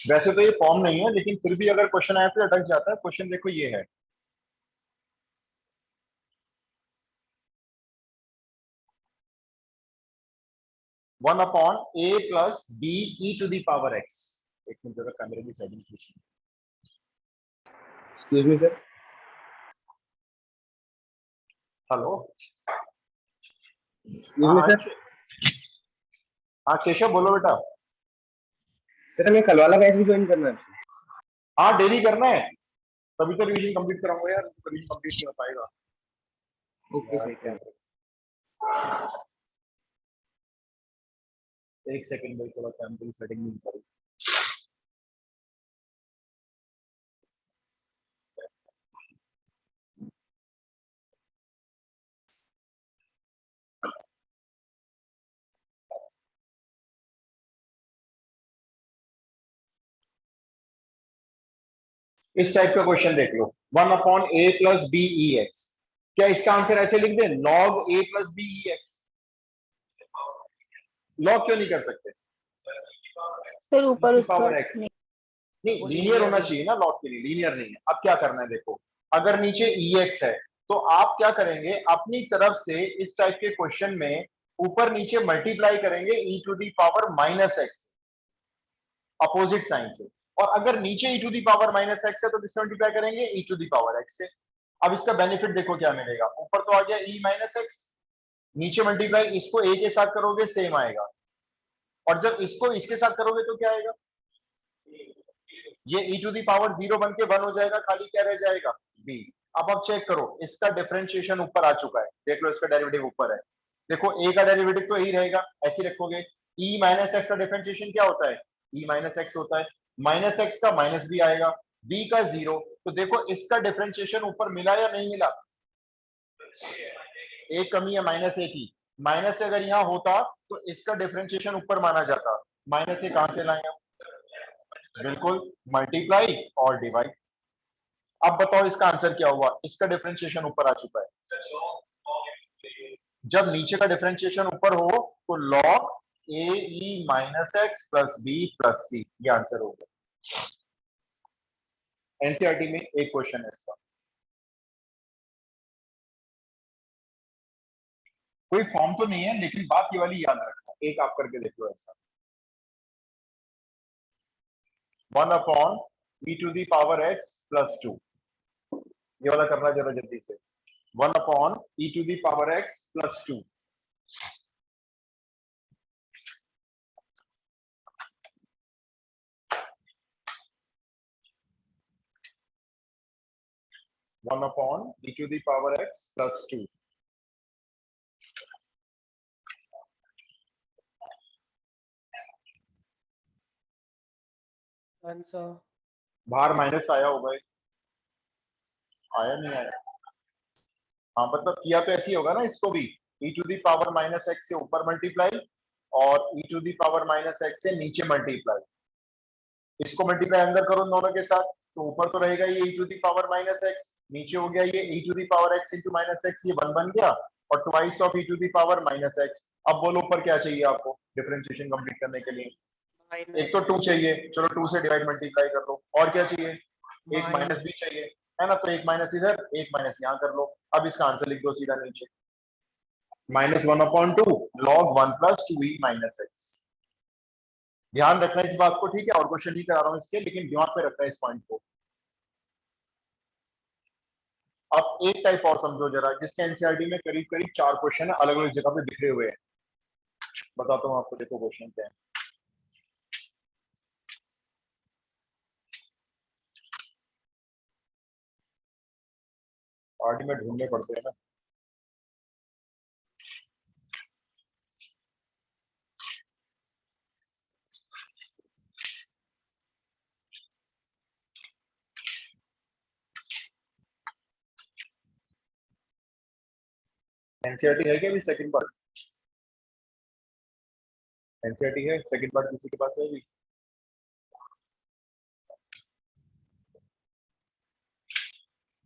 वैसे तो ये फॉर्म नहीं है, लेकिन फिर भी अगर क्वेश्चन आए तो अटक जाता है। क्वेश्चन देखो ये है, 1/a+b e⁻x। एक मिनट जरा कैमरे की सेटिंग पूछिए। Excuse me sir. Hello. Excuse me sir. हाँ केशव बोलो बेटा। सर हमें कल वाला बैच भी ज्वाइन करना है। हाँ डेली करना है, तभी तो रिवीजन कंप्लीट कराऊंगा यार, रिवीजन कंप्लीट नहीं हो पाएगा। Okay sir. एक सेकंड भाई, थोड़ा कैमरे की सेटिंग नहीं करी। इस टाइप का क्वेश्चन देख लो, 1/a+b(e)x। क्या इसका आंसर ऐसे लिख दे, log a+b(e)x? लॉग क्यों नहीं कर सकते सर ऊपर उसका पावर एक्स? नहीं, लीनियर होना चाहिए ना लॉग के लिए, लीनियर नहीं है। अब क्या करना है देखो, अगर नीचे एक्स है तो आप क्या करेंगे, अपनी तरफ से इस टाइप के क्वेश्चन में ऊपर नीचे मल्टीप्लाई करेंगे e⁻−x, अपोजिट साइन से। और अगर नीचे e⁻−x है तो किससे मल्टीप्लाई करेंगे, e⁻x से। अब इसका बेनिफिट देखो क्या मिलेगा, ऊपर तो आ गया e-x, नीचे मल्टीप्लाई इसको a के साथ करोगे सेम आएगा, और जब इसको इसके साथ करोगे तो क्या आएगा, ये e⁻0 बन के 1 हो जाएगा, खाली क्या रह जाएगा b। अब चेक करो, इसका डिफरेंशिएशन ऊपर आ चुका है, देख लो इसका डेरिवेटिव ऊपर है। देखो a का डेरिवेटिव तो यही रहेगा, ऐसे रखोगे। e-x का डिफरेंशिएशन क्या होता है, e-x होता है, -x का माइनस भी आएगा, b का 0। तो देखो इसका डिफरेंशिएशन ऊपर मिला या नहीं मिला, एक कमी है -a की। माइनस से अगर यहां होता तो इसका डिफरेंशिएशन ऊपर माना जाता, माइनस से कहां से लाएंगे, बिल्कुल मल्टीप्लाई और डिवाइड। अब बताओ इसका आंसर क्या हुआ, इसका डिफरेंशिएशन ऊपर आ चुका है। जब नीचे का डिफरेंशिएशन ऊपर हो तो log a-x+b+c, ये आंसर होगा। एनसीईआरटी में एक क्वेश्चन है इसका, कोई फॉर्म तो नहीं है, लेकिन बात ये वाली याद रखना, एक आप करके देख लो ऐसा। 1/e⁻x+2, ये वाला करना जरा जल्दी से। 1/e⁻x+2। One upon e⁻x+2। Answer बाहर माइनस आया होगा, आया नहीं आया? हाँ मतलब किया तो ऐसे ही होगा ना, इसको भी e⁻−x से ऊपर मल्टीप्लाई और e⁻−x से नीचे मल्टीप्लाई। इसको मल्टीप्लाई अंदर करो दोनों के साथ, तो ऊपर तो रहेगा ये e⁻−x, नीचे हो गया ये e⁻x × -x, ये 1 बन गया, और ट्वाइस ऑफ e⁻−x। अब बोलो ऊपर क्या चाहिए आपको डिफरेंशिएशन कंप्लीट करने के लिए, एक तो 2 चाहिए, चलो 2 से डिवाइड मल्टीप्लाई कर लो, और क्या चाहिए, एक माइनस भी चाहिए, है ना, तो एक माइनस इधर एक माइनस यहाँ कर लो। अब इसका आंसर लिख दो सीधा नीचे, -1/2 log 1+2e-x। ध्यान रखना इस बात को, ठीक है, और क्वेश्चन नहीं करा रहा हूं इसके, लेकिन दिमाग पे रखना है इस पॉइंट को। अब एक टाइप और समझो जरा, जिसके एनसीईआरटी में करीब करीब 4 क्वेश्चन है, अलग अलग जगह पे बिखरे हुए हैं। बताता हूँ आपको, देखो क्वेश्चन क्या है। पार्टी में ढूंढने पड़ते हैं ना। एनसीईआरटी है क्या अभी सेकंड पार्ट? एनसीईआरटी है सेकंड पार्ट, किसी के पास है अभी?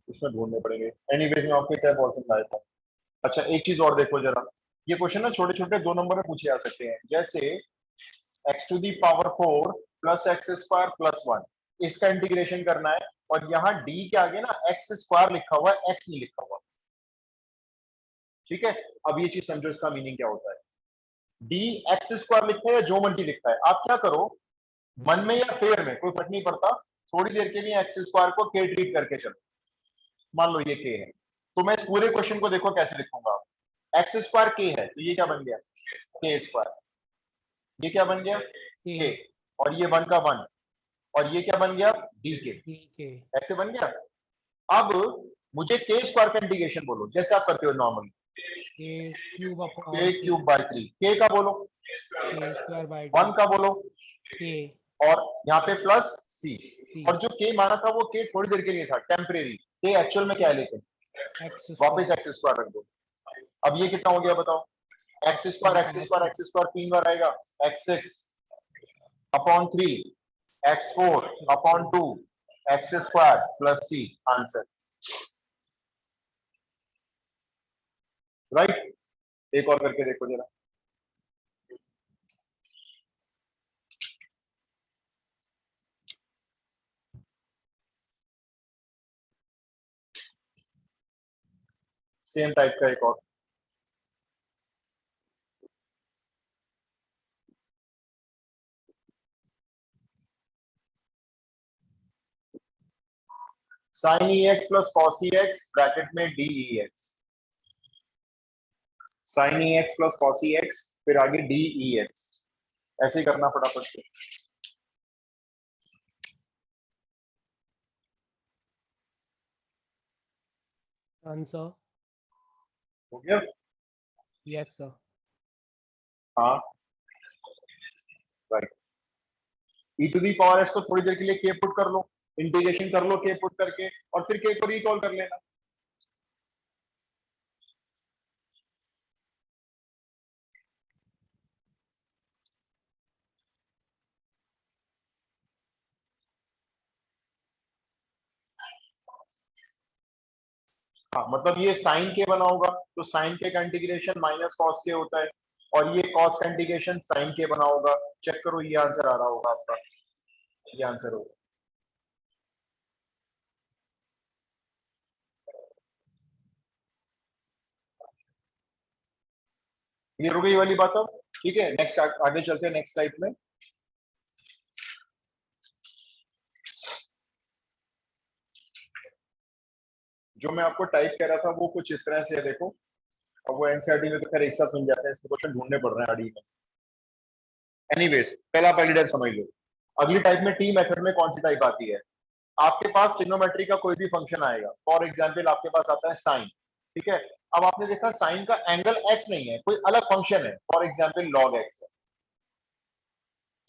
इसमें ढूंढने पड़ेंगे, एनीवेज में आपके क्या पसंद आए था। अच्छा एक चीज और देखो जरा, ये क्वेश्चन ना छोटे छोटे 2 नंबर में पूछे जा सकते हैं, जैसे x⁴ plus x square plus 1, इसका इंटीग्रेशन करना है। और यहाँ d के आगे ना एक्स स्क्वायर लिखा हुआ है, x नहीं लिखा हुआ। ठीक है, अब ये चीज समझो, इसका मीनिंग क्या होता है। d एक्स स्क्वायर लिखा है या जो मर्जी लिखा है, आप क्या करो, मन में या फेयर में कोई फर्क नहीं पड़ता, थोड़ी देर के लिए एक्स स्क्वायर को k ट्रीट करके चलो। मान लो ये k है, तो मैं इस पूरे क्वेश्चन को देखो कैसे लिखूंगा। एक्स स्क्वायर k है, तो ये क्या बन गया, k स्क्वायर। ये क्या बन गया, k, और ये 1 का 1, और ये क्या बन गया, dk, ऐसे बन गया। अब मुझे k स्क्वायर का इंटीग्रेशन बोलो, जैसे आप करते हो normally, k cube by 3, k का बोलो, वन का बोलो, और यहाँ पे प्लस c, और जो k माना था वो k थोड़ी देर के लिए था, टेम्परेरी। k एक्चुअल में क्या है, लेकिन वापस एक्स स्क्वायर रख दो। अब ये कितना हो गया बताओ, x square x square x square 3 बार आएगा, x6 upon 3, x4 upon 2, x square plus c, answer. Right, एक और करके देखो जरा। सेम टाइप का एक और, sine e x plus cos e x bracket में d e x, sine e x plus cos e x फिर आगे डी ई एक्स, ऐसे ही करना फटाफट से। आंसर हो गया, यस सर। हाँ right. E to the power s को थोड़ी देर के लिए के पुट कर लो, इंटीग्रेशन कर लो के पुट करके, और फिर के को रिकॉल कर लेना। हाँ मतलब ये साइन के बना होगा, तो साइन के का इंटीग्रेशन माइनस कॉस के होता है, और ये कॉस का इंटीग्रेशन साइन के बना होगा। चेक करो, ये आंसर आ रहा होगा आपका, ये आंसर होगा। ये हो गई वाली बात। अब ठीक है, नेक्स्ट आगे चलते हैं नेक्स्ट टाइप में। जो मैं आपको टाइप कह रहा था वो कुछ इस तरह से है, देखो। अब वो एनसीईआरटी में तो खैर एक साथ मिल जाते हैं, इसके क्वेश्चन ढूंढने पड़ रहे हैं आरडी में। एनीवेज, पहली टाइप समझ लो। अगली टाइप में टी मेथड में कौन सी टाइप आती है, आपके पास ट्रिग्नोमेट्री का कोई भी फंक्शन आएगा, फॉर एग्जांपल आपके पास आता है साइन, ठीक है। अब आपने देखा साइन का एंगल एक्स नहीं है, कोई अलग फंक्शन है, फॉर एग्जांपल लॉग एक्स है।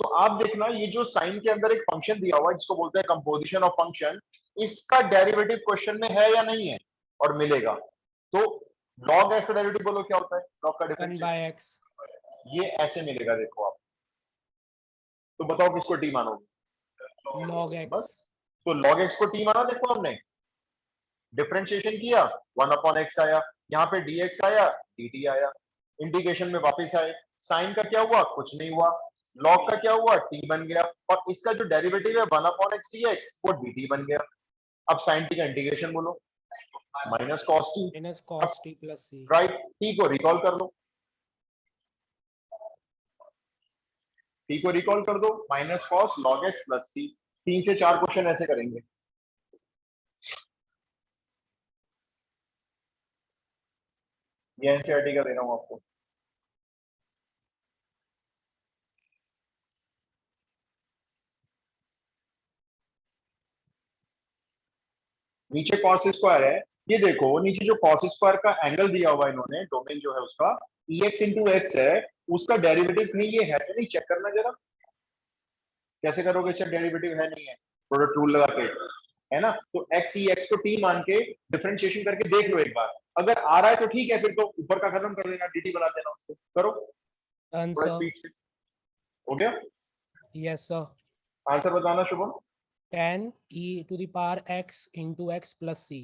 तो आप देखना, ये जो साइन के अंदर एक फंक्शन दिया हुआ है जिसको बोलते हैं कंपोजिशन ऑफ फंक्शन, इसका डेरिवेटिव क्वेश्चन में है या नहीं है, और मिलेगा। तो लॉग एक्स का डेरिवेटिव बोलो क्या होता है, लॉग का 1 डिफरेंशियल, by x। ये ऐसे मिलेगा, देखो आप। तो बताओ किसको टी मानोगे, log x। बस। तो log x को टी माना, देखो हमने डिफरेंशिएशन किया, 1 अपॉन एक्स आया, यहाँ पे dx आया, dt आया, इंटीग्रेशन में वापस आए, साइन का क्या हुआ, कुछ नहीं हुआ, लॉग का क्या हुआ, t बन गया, और इसका जो डेरिवेटिव है 1 अपॉन एक्स dx, वो dt बन गया। अब साइन टी का इंटीग्रेशन बोलो, minus cos t, minus cos t plus c। Right. T को रिकॉल कर लो, टी को रिकॉल कर दो, minus cos log x plus c. 3 से 4 क्वेश्चन ऐसे करेंगे। ये एनसीईआरटी का दे रहा हूं आपको। नीचे कॉस स्क्वायर है, ये देखो नीचे जो कॉस स्क्वायर का एंगल दिया हुआ है इन्होंने, डोमेन जो है उसका ex इंटू एक्स है, उसका डेरिवेटिव कहीं ये है तो नहीं, चेक करना जरा। कैसे करोगे चेक, डेरिवेटिव है नहीं है, प्रोडक्ट रूल लगा के, है ना। तो एक्स ई एक्स को टी मान के डिफरेंशिएशन करके देख लो एक बार, अगर आ रहा है तो ठीक है, फिर तो ऊपर का खत्म कर देना, dt बना देना उसको, करो थोड़ा आंसर स्पीड से। हो गया, यस सर। आंसर बताना Shubham. 10 e to the power x into x plus c।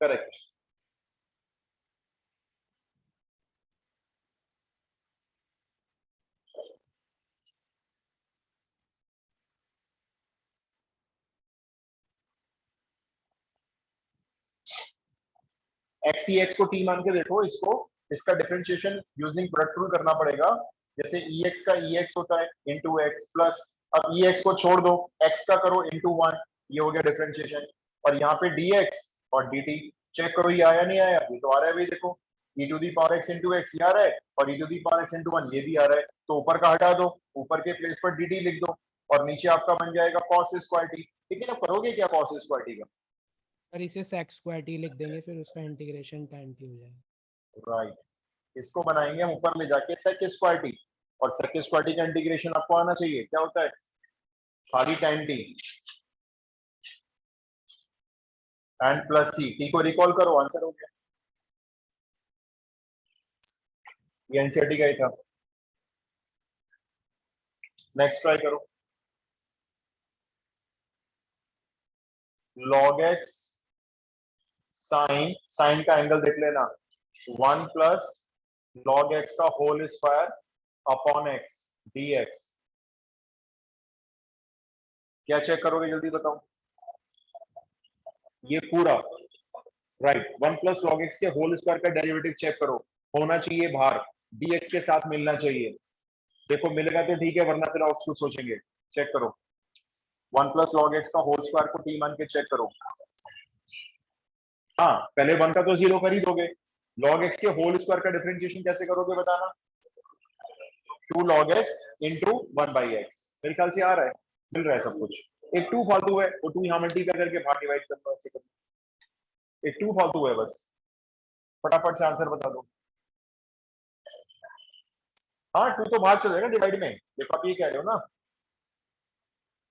Correct. X e x को टी मान के देखो इसको, इसका डिफरेंशिएशन यूजिंग प्रोडक्ट रूल करना पड़ेगा। जैसे ई एक्स का ई एक्स होता है इंटू एक्स प्लस, अब ई एक्स को छोड़ दो, एक्स का करो इंटू वन, ये हो गया डिफरेंशिएशन। और यहाँ पे डी एक्स और डी टी चेक करो ये आया नहीं आया, ये तो आ रहा है भाई देखो, e to the power x into x आ रहा है और e to the power x into one ये भी आ रहा है। तो ऊपर का हटा दो, ऊपर के प्लेस पर dt लिख दो और नीचे आपका बन जाएगा cos स्क्वायर t। लेकिन अब करोगे क्या cos स्क्वायर t का? और इसे sec स्क्वायर t लिख देंगे, फिर उसका इंटीग्रेशन tan t हो जाएगा। राइट, इसको बनाएंगे हम ऊपर ले जाके sec स्क्वायर t, और sec स्क्वायर t का इंटीग्रेशन आपको आना चाहिए, क्या होता है सारी tan t and plus c, t को रिकॉल करो, आंसर हो गया। ये एनसीईआरटी का ही था। नेक्स्ट ट्राई करो, log x साइन का एंगल देख लेना, 1 प्लस log x का whole square upon x dx। क्या चेक करोगे जल्दी बताओ? ये पूरा राइट, 1 प्लस log x के होल स्क्वायर का डेरिवेटिव चेक करो, होना चाहिए बाहर, dx के साथ मिलना चाहिए। देखो मिलेगा तो ठीक है, वरना फिर आप कुछ सोचेंगे। चेक करो, 1 प्लस log x का होल स्क्वायर को t मान के चेक करो। हाँ पहले 1 का तो 0 कर ही दोगे, log x के होल स्क्वायर का डिफरेंशिएशन कैसे करोगे बताना? 2 log x into 1 by x. मेरे ख्याल से आ रहा है, मिल रहा है सब कुछ। एक 2 फालतू है, वो 2 यहाँ मल्टीप्लाई करके बाहर डिवाइड कर लो, ऐसे कर लो। एक 2 फालतू है बस, फटाफट से आंसर बता दो। हाँ 2 तो बाहर चल जाएगा डिवाइड में, देखो आप ये कह रहे हो ना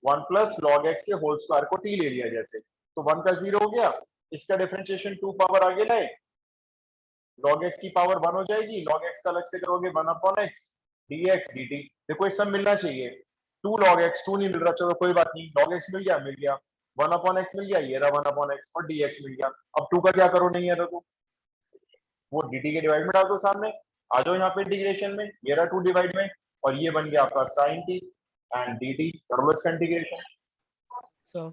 1 प्लस log x के होल स्क्वायर को t ले लिया जैसे, तो 1 का 0 हो गया, इसका डिफरेंशिएशन 2 पावर आगे लाए, log x की पावर 1 हो जाएगी, log x का अलग से करोगे 1 अपॉन x dx dt। देखो ये सब मिलना चाहिए, 2 log x 2 नहीं मिल रहा, चलो कोई बात नहीं, log x मिल गया 1 अपॉन x मिल गया, ये रहा 1 अपॉन x और dx मिल गया। अब 2 का क्या करो, नहीं है तो वो dt के डिवाइड में डाल दो सामने, आ जाओ यहाँ पे इंटीग्रेशन में, ये रहा 2 डिवाइड में और ये बन गया आपका sin t एंड dt, कर लो इसका इंटीग्रेशन। सो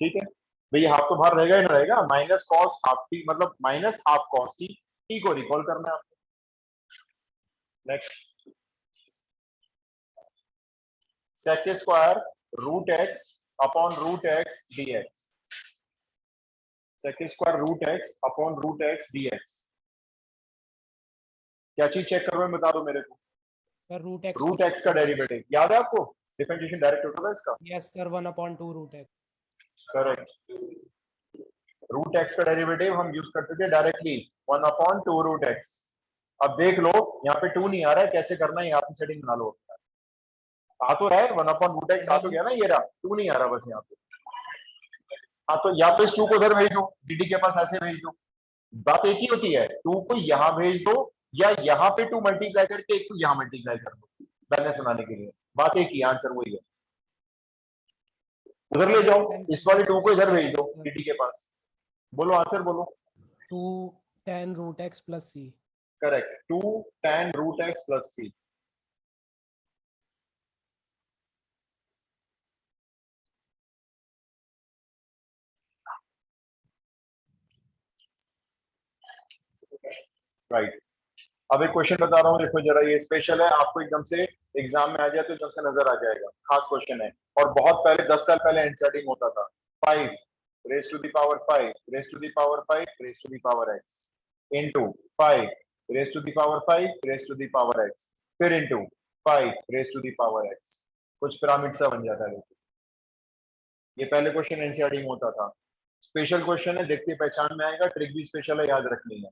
ठीक है भैया, हाफ तो बाहर रहेगा ही ना रहेगा, माइनस कॉस हाफ टी मतलब minus half cos t, t को रिकॉल करना है आपको। Next, sec square root x upon root x dx, sec square root x upon root x dx। क्या चीज चेक करो बता दो मेरे को? सर रूट एक्स का डेरिवेटिव याद है आपको? डिफरेंशिएशन डायरेक्ट होता था इसका। Yes sir, 1/2 root x। Correct, root x का डेरिवेटिव हम यूज करते थे डायरेक्टली 1/2 रूट एक्स। अब देख लो यहाँ पे 2 नहीं आ रहा है, कैसे करना है यहाँ पे सेटिंग बना लो। आ तो रहा है 1/√x, आ तो गया ना, ये रहा 2 नहीं आ रहा बस यहाँ पे। हाँ तो या तो इस 2 को उधर भेज दो, dd के पास ऐसे भेज दो, बात एक ही होती है, 2 को यहाँ भेज दो या यहाँ पे 2 मल्टीप्लाई करके एक 2 यहाँ मल्टीप्लाई कर दो, बैलेंस बनाने के लिए, बात एक ही, आंसर वही है। उधर ले जाओ, इस वाले 2 को इधर भेज दो dd के पास, बोलो आंसर बोलो। 2 tan root x plus c। Correct, 2 tan root x plus c। Right, अब एक क्वेश्चन बता रहा हूँ, देखो जरा, ये स्पेशल है, आपको एकदम से एग्जाम में आ जाए तो एकदम से नजर आ जाएगा, खास क्वेश्चन है और बहुत पहले 10 साल पहले एनसीईआरटी होता था। 5 raise to the power 5 raise to the power 5 raise to the power x into 5 raise to the power 5 raise to the power x फिर into 5 raise to the power x, कुछ पिरामिड सा बन जाता है। ये पहले क्वेश्चन एनसीईआरटी में होता था, स्पेशल क्वेश्चन है, देखते पहचान में आएगा, ट्रिक भी स्पेशल है, याद रखनी है।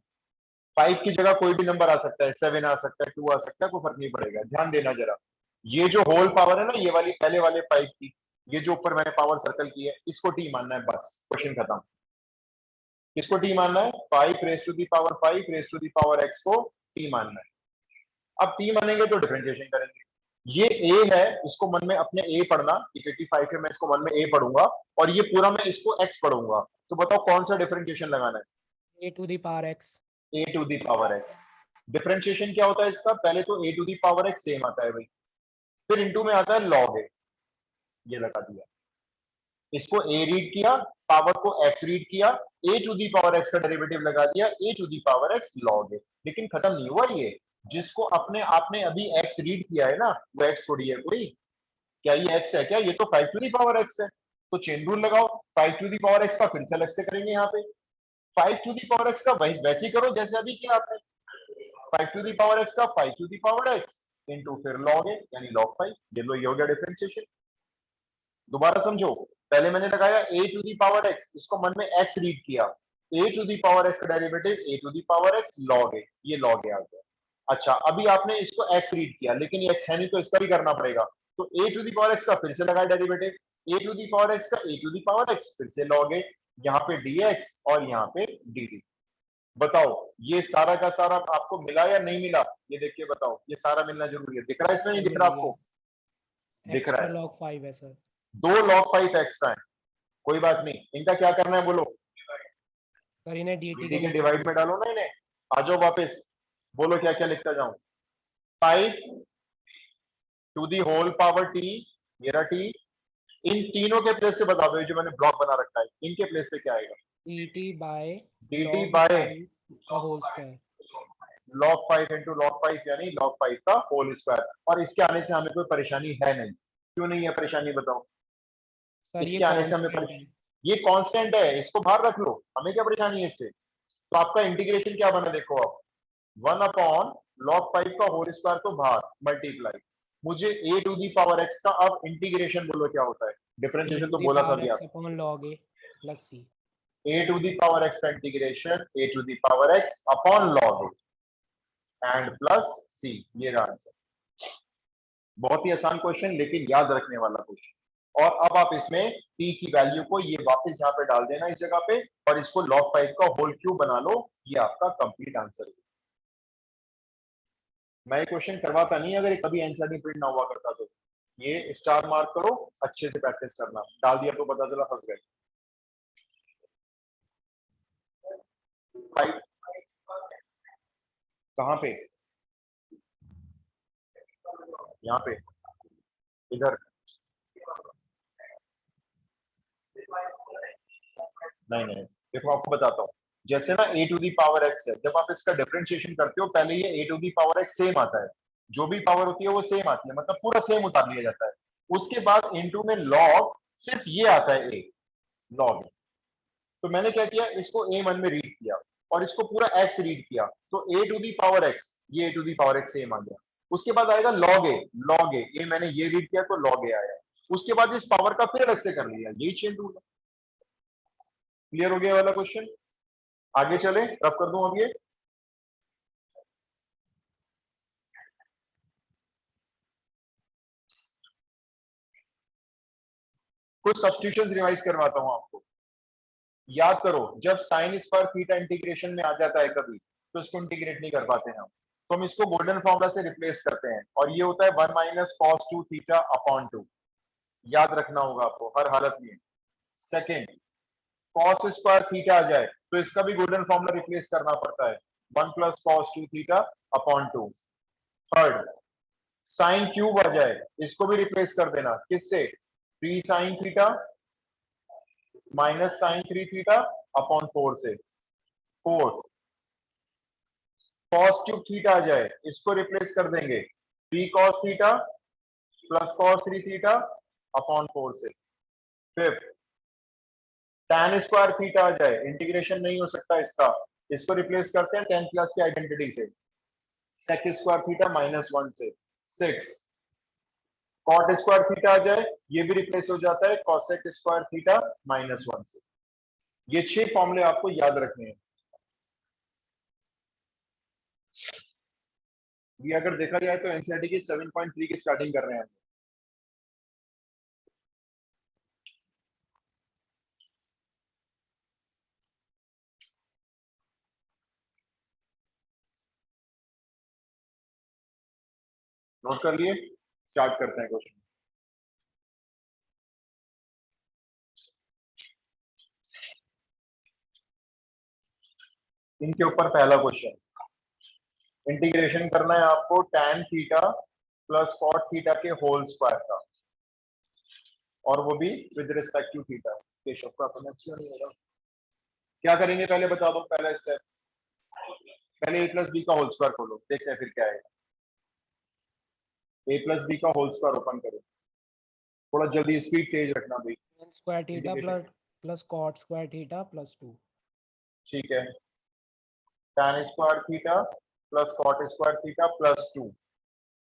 5 की जगह कोई भी नंबर आ सकता है, 7 आ सकता है, 2 आ सकता है, कोई फर्क नहीं पड़ेगा, ध्यान देना जरा। ये जो होल पावर है ना, ये वाली पहले वाले 5 की, ये जो ऊपर मैंने पावर सर्कल की है, इसको टी मानना है, बस क्वेश्चन खत्म। किसको टी मानना है? 5 raise to the power 5 raise to the power x को टी मानना है। अब टी मानेंगे तो डिफरेंशिएशन करेंगे, ये a है, इसको मन में अपने a पढ़ना, 85 है, मैं इसको मन में a पढ़ूंगा और ये पूरा मैं इसको x पढ़ूंगा, तो बताओ कौन सा डिफरेंशिएशन लगाना है? a to the power x। a to the power x। Differentiation क्या होता है इसका? पहले तो a to the power x same आता है भाई, फिर इनटू में आता है log a, ये लगा दिया। इसको a रीड किया, पावर को x रीड किया, a to the power x का डेरिवेटिव लगा दिया, a to the power x log a। लेकिन खत्म नहीं हुआ ये, जिसको आपने अभी x रीड किया है ना, वो x थोड़ी है कोई, क्या ये x है क्या? ये तो 5 टू दी पावर x है। तो चेन रूल लगाओ, 5 टू दी पावर x का फिर से अलग से करेंगे यहाँ पे, 5 टू दी पावर x का वैसे ही करो जैसे अभी किया आपने, 5 टू दी पावर x का 5 to the power x into फिर log a यानी log 5। ये लो, ये हो गया डिफरेंशिएशन। दोबारा समझो, पहले मैंने लगाया a to the power x, इसको मन में x रीड किया, a to the power x का derivative a to the power x log a, ये log a आ गया। अच्छा, अभी आपने इसको x रीड किया, लेकिन ये x है नहीं तो इसका भी करना पड़ेगा, तो a to the power x का फिर से लगाया derivative, a to the power x का a to the power x फिर से log a, यहाँ पे dx और यहाँ पे dt। बताओ ये सारा का सारा आपको मिला या नहीं मिला? ये देख के बताओ, ये सारा मिलना जरूरी है। दिख रहा है इसमें, नहीं दिख रहा आपको? दिख रहा है, log 5 है सर। 2 log 5 एक्स्ट्रा है, कोई बात नहीं। इनका क्या करना है बोलो? सर इन्हें dt dt के डिवाइड में डालो ना इन्हें। आ जाओ वापस, बोलो क्या क्या लिखता जाऊं। 5 to the whole power t, मेरा t, इन तीनों के प्लेस से बता दो, जो मैंने ब्लॉक बना रखा है, इनके प्लेस पे क्या आएगा? dt बाय dt बाय का whole square, log 5 into log 5 यानी log 5 का होल स्क्वायर। और इसके आने से हमें कोई परेशानी है नहीं। क्यों नहीं है परेशानी बताओ? सर ये इसके आने से हमें कांस्टेंट है। ये कांस्टेंट है, इसको बाहर रख लो, हमें क्या परेशानी है इससे? तो आपका इंटीग्रेशन क्या बना देखो अब, 1 अपॉन log 5 का होल स्क्वायर तो बाहर मल्टीप्लाई, मुझे a to the power x का अब इंटीग्रेशन बोलो क्या होता है? डिफरेंशिएशन तो बोला था अभी आप, upon log a plus c, a to the power x का integration a to the power x upon log a and plus c। ये रहा आंसर। बहुत ही आसान क्वेश्चन, लेकिन याद रखने वाला क्वेश्चन। और अब आप इसमें t की वैल्यू को ये वापस यहाँ पे डाल देना इस जगह पे, और इसको log 5 का होल क्यूब बना लो, ये आपका कंप्लीट आंसर है। मैं ये क्वेश्चन करवाता नहीं अगर कभी एनसीईआरटी प्रिंट ना हुआ करता तो। ये स्टार मार्क करो, अच्छे से प्रैक्टिस करना, डाल दिया तो पता चला फंस गए। कहाँ पे? यहाँ पे, इधर नहीं नहीं, देखो आपको बताता हूँ। जैसे ना a to the power x है, जब आप इसका डिफरेंशिएशन करते हो पहले ये a to the power x same आता है, जो भी पावर होती है वो सेम आती है, मतलब पूरा सेम उतार लिया जाता है। उसके बाद इनटू में log सिर्फ ये आता है a log। तो मैंने क्या किया, इसको a मन में रीड किया और इसको पूरा x रीड किया, तो a to the power x, ये a to the power x same आ गया। उसके बाद आएगा log a मैंने ये रीड किया तो log a आया। उसके बाद इस पावर का फिर अलग से कर लिया, यही चेन रूल है। क्लियर हो गया वाला क्वेश्चन? आगे चले, रफ कर दूं अब ये। कुछ सब्स्टिट्यूशंस रिवाइज करवाता हूं आपको। याद करो, जब साइन स्क्वायर थीटा इंटीग्रेशन में आ जाता है कभी, तो इसको इंटीग्रेट नहीं कर पाते हम, तो हम इसको गोल्डन फॉर्मूला से रिप्लेस करते हैं, और ये होता है 1 माइनस कॉस 2 थीटा अपॉन 2। याद रखना होगा आपको हर हालत में। सेकेंड, कॉस स्क्वायर थीटा आ जाए तो इसका भी गोल्डन फॉर्मूला रिप्लेस करना पड़ता है, 1 plus cos 2 theta upon 2। Third, sine cube आ जाए, इसको भी रिप्लेस कर देना, किससे? 3 sine theta minus sine 3 theta upon 4 से। फोर्थ, कॉस क्यूब थीटा आ जाए, इसको रिप्लेस कर देंगे 3 cos theta plus cos 3 theta upon 4 से। फिफ्थ, tan स्क्वायर थीटा आ जाए, इंटीग्रेशन नहीं हो सकता इसका, इसको रिप्लेस करते हैं tan प्लस की आइडेंटिटी से, sec स्क्वायर थीटा माइनस 1 से। सिक्स, कॉट स्क्वायर थीटा आ जाए, ये भी रिप्लेस हो जाता है cosec स्क्वायर थीटा माइनस 1 से। ये 6 फॉर्मूले आपको याद रखने हैं। ये अगर देखा जाए तो एनसीईआरटी की 7.3 की स्टार्टिंग कर रहे हैं। नोट कर लिए? स्टार्ट करते हैं क्वेश्चन। इनके ऊपर पहला क्वेश्चन, इंटीग्रेशन करना है आपको tan theta plus cot theta के होल स्क्वायर का। और वो भी with respect to theta. Keshav का अपना अच्छा नहीं होगा। क्या करेंगे पहले बता दो, पहला स्टेप, पहले a प्लस बी का होल स्क्वायर खोलो, देखते हैं फिर क्या आएगा। a प्लस बी का होल स्क्वायर ओपन करो, थोड़ा जल्दी, स्पीड तेज रखना भाई। tan square theta Integration. plus cot square theta plus 2. ठीक है, tan square theta plus cot square theta plus 2।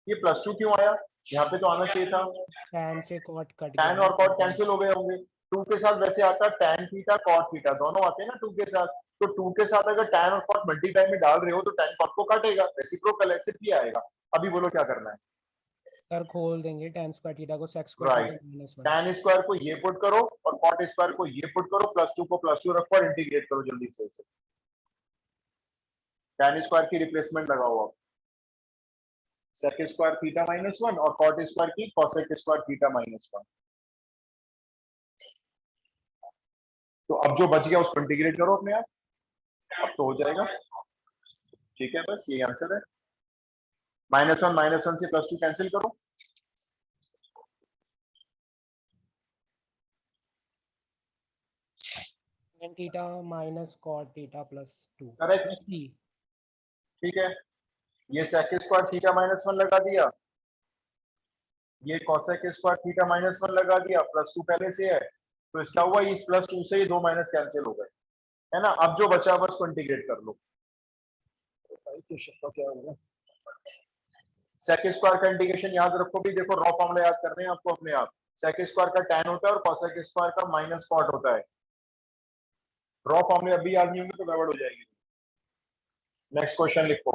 ये प्लस 2 क्यों आया? यहाँ पे तो आना चाहिए था। tan से cot कट tan गया और कॉट कैंसिल हो गए होंगे। 2 के साथ वैसे आता है tan थीटा कॉट थीटा, दोनों आते हैं ना 2 के साथ। तो 2 के साथ अगर tan और कॉट मल्टीप्लाई में डाल रहे हो तो tan कॉट को काटेगा, रेसिप्रोकल है, सिर्फ ये आएगा। अभी बोलो क्या करना है। सर खोल देंगे tan square theta को sec square right, theta minus 1. tan square को ये पुट करो और कॉट स्क्वायर को ये पुट करो, प्लस 2 को प्लस 2 रखो और इंटीग्रेट करो जल्दी से इसे। tan स्क्वायर की रिप्लेसमेंट लगाओ आप, sec स्क्वायर थीटा माइनस 1 और कॉट स्क्वायर की cosec स्क्वायर थीटा माइनस 1। तो अब जो बच गया उसको इंटीग्रेट करो अपने आप, अब तो हो जाएगा। ठीक है, बस ये आंसर है। -1 से +2 कैंसिल करो, tan theta minus cot theta plus 2 correct. plus 3. ठीक है, ये sec स्क्वायर थीटा माइनस 1 लगा दिया, ये cosec स्क्वायर थीटा माइनस 1 लगा दिया, +2 पहले से है, तो इसका हुआ इस +2 से ये 2 माइनस कैंसिल हो गए, है ना। अब जो बचा बस को इंटीग्रेट कर लो। क्या होगा, sec स्क्वायर का इंटीग्रेशन याद रखो भी, देखो रॉ फॉर्मूला याद करने हैं आपको अपने आप। sec स्क्वायर का tan होता है और cosec स्क्वायर का माइनस कॉट होता है। रॉ फॉर्मूले अभी याद नहीं होंगे तो गड़बड़ हो जाएगी। नेक्स्ट क्वेश्चन लिखो,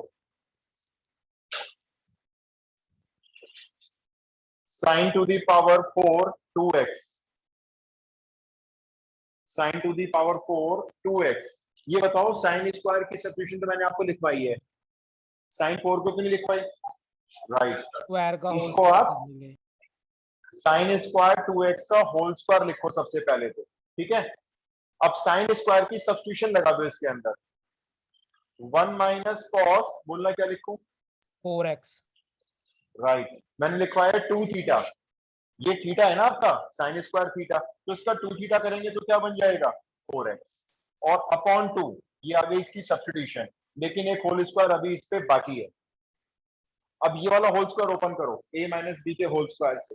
sin to the power 4 2x, sin to the power 4 2x। ये बताओ sin स्क्वायर की सब्स्टिट्यूशन तो मैंने आपको लिखवाई है, sin 4 को क्यों नहीं लिखवाई? राइट, स्क्वायर का होल इसको स्क्वायर आप कर देंगे. sin स्क्वायर 2x का होल स्क्वायर लिखो सबसे पहले तो, ठीक है। अब sin स्क्वायर की सब्स्टिट्यूशन लगा दो इसके अंदर, 1 माइनस कॉस, बोलना क्या लिखूं? 4x. राइट, मैंने लिखवाया 2 थीटा, ये थीटा है ना आपका sin स्क्वायर थीटा, तो इसका 2 थीटा करेंगे तो क्या बन जाएगा? 4x, और अपॉन 2 ये आ गई इसकी सब्स्टिट्यूशन, लेकिन एक होल स्क्वायर अभी इस पे बाकी है। अब ये वाला होल स्क्वायर ओपन करो a माइनस बी के होल स्क्वायर से।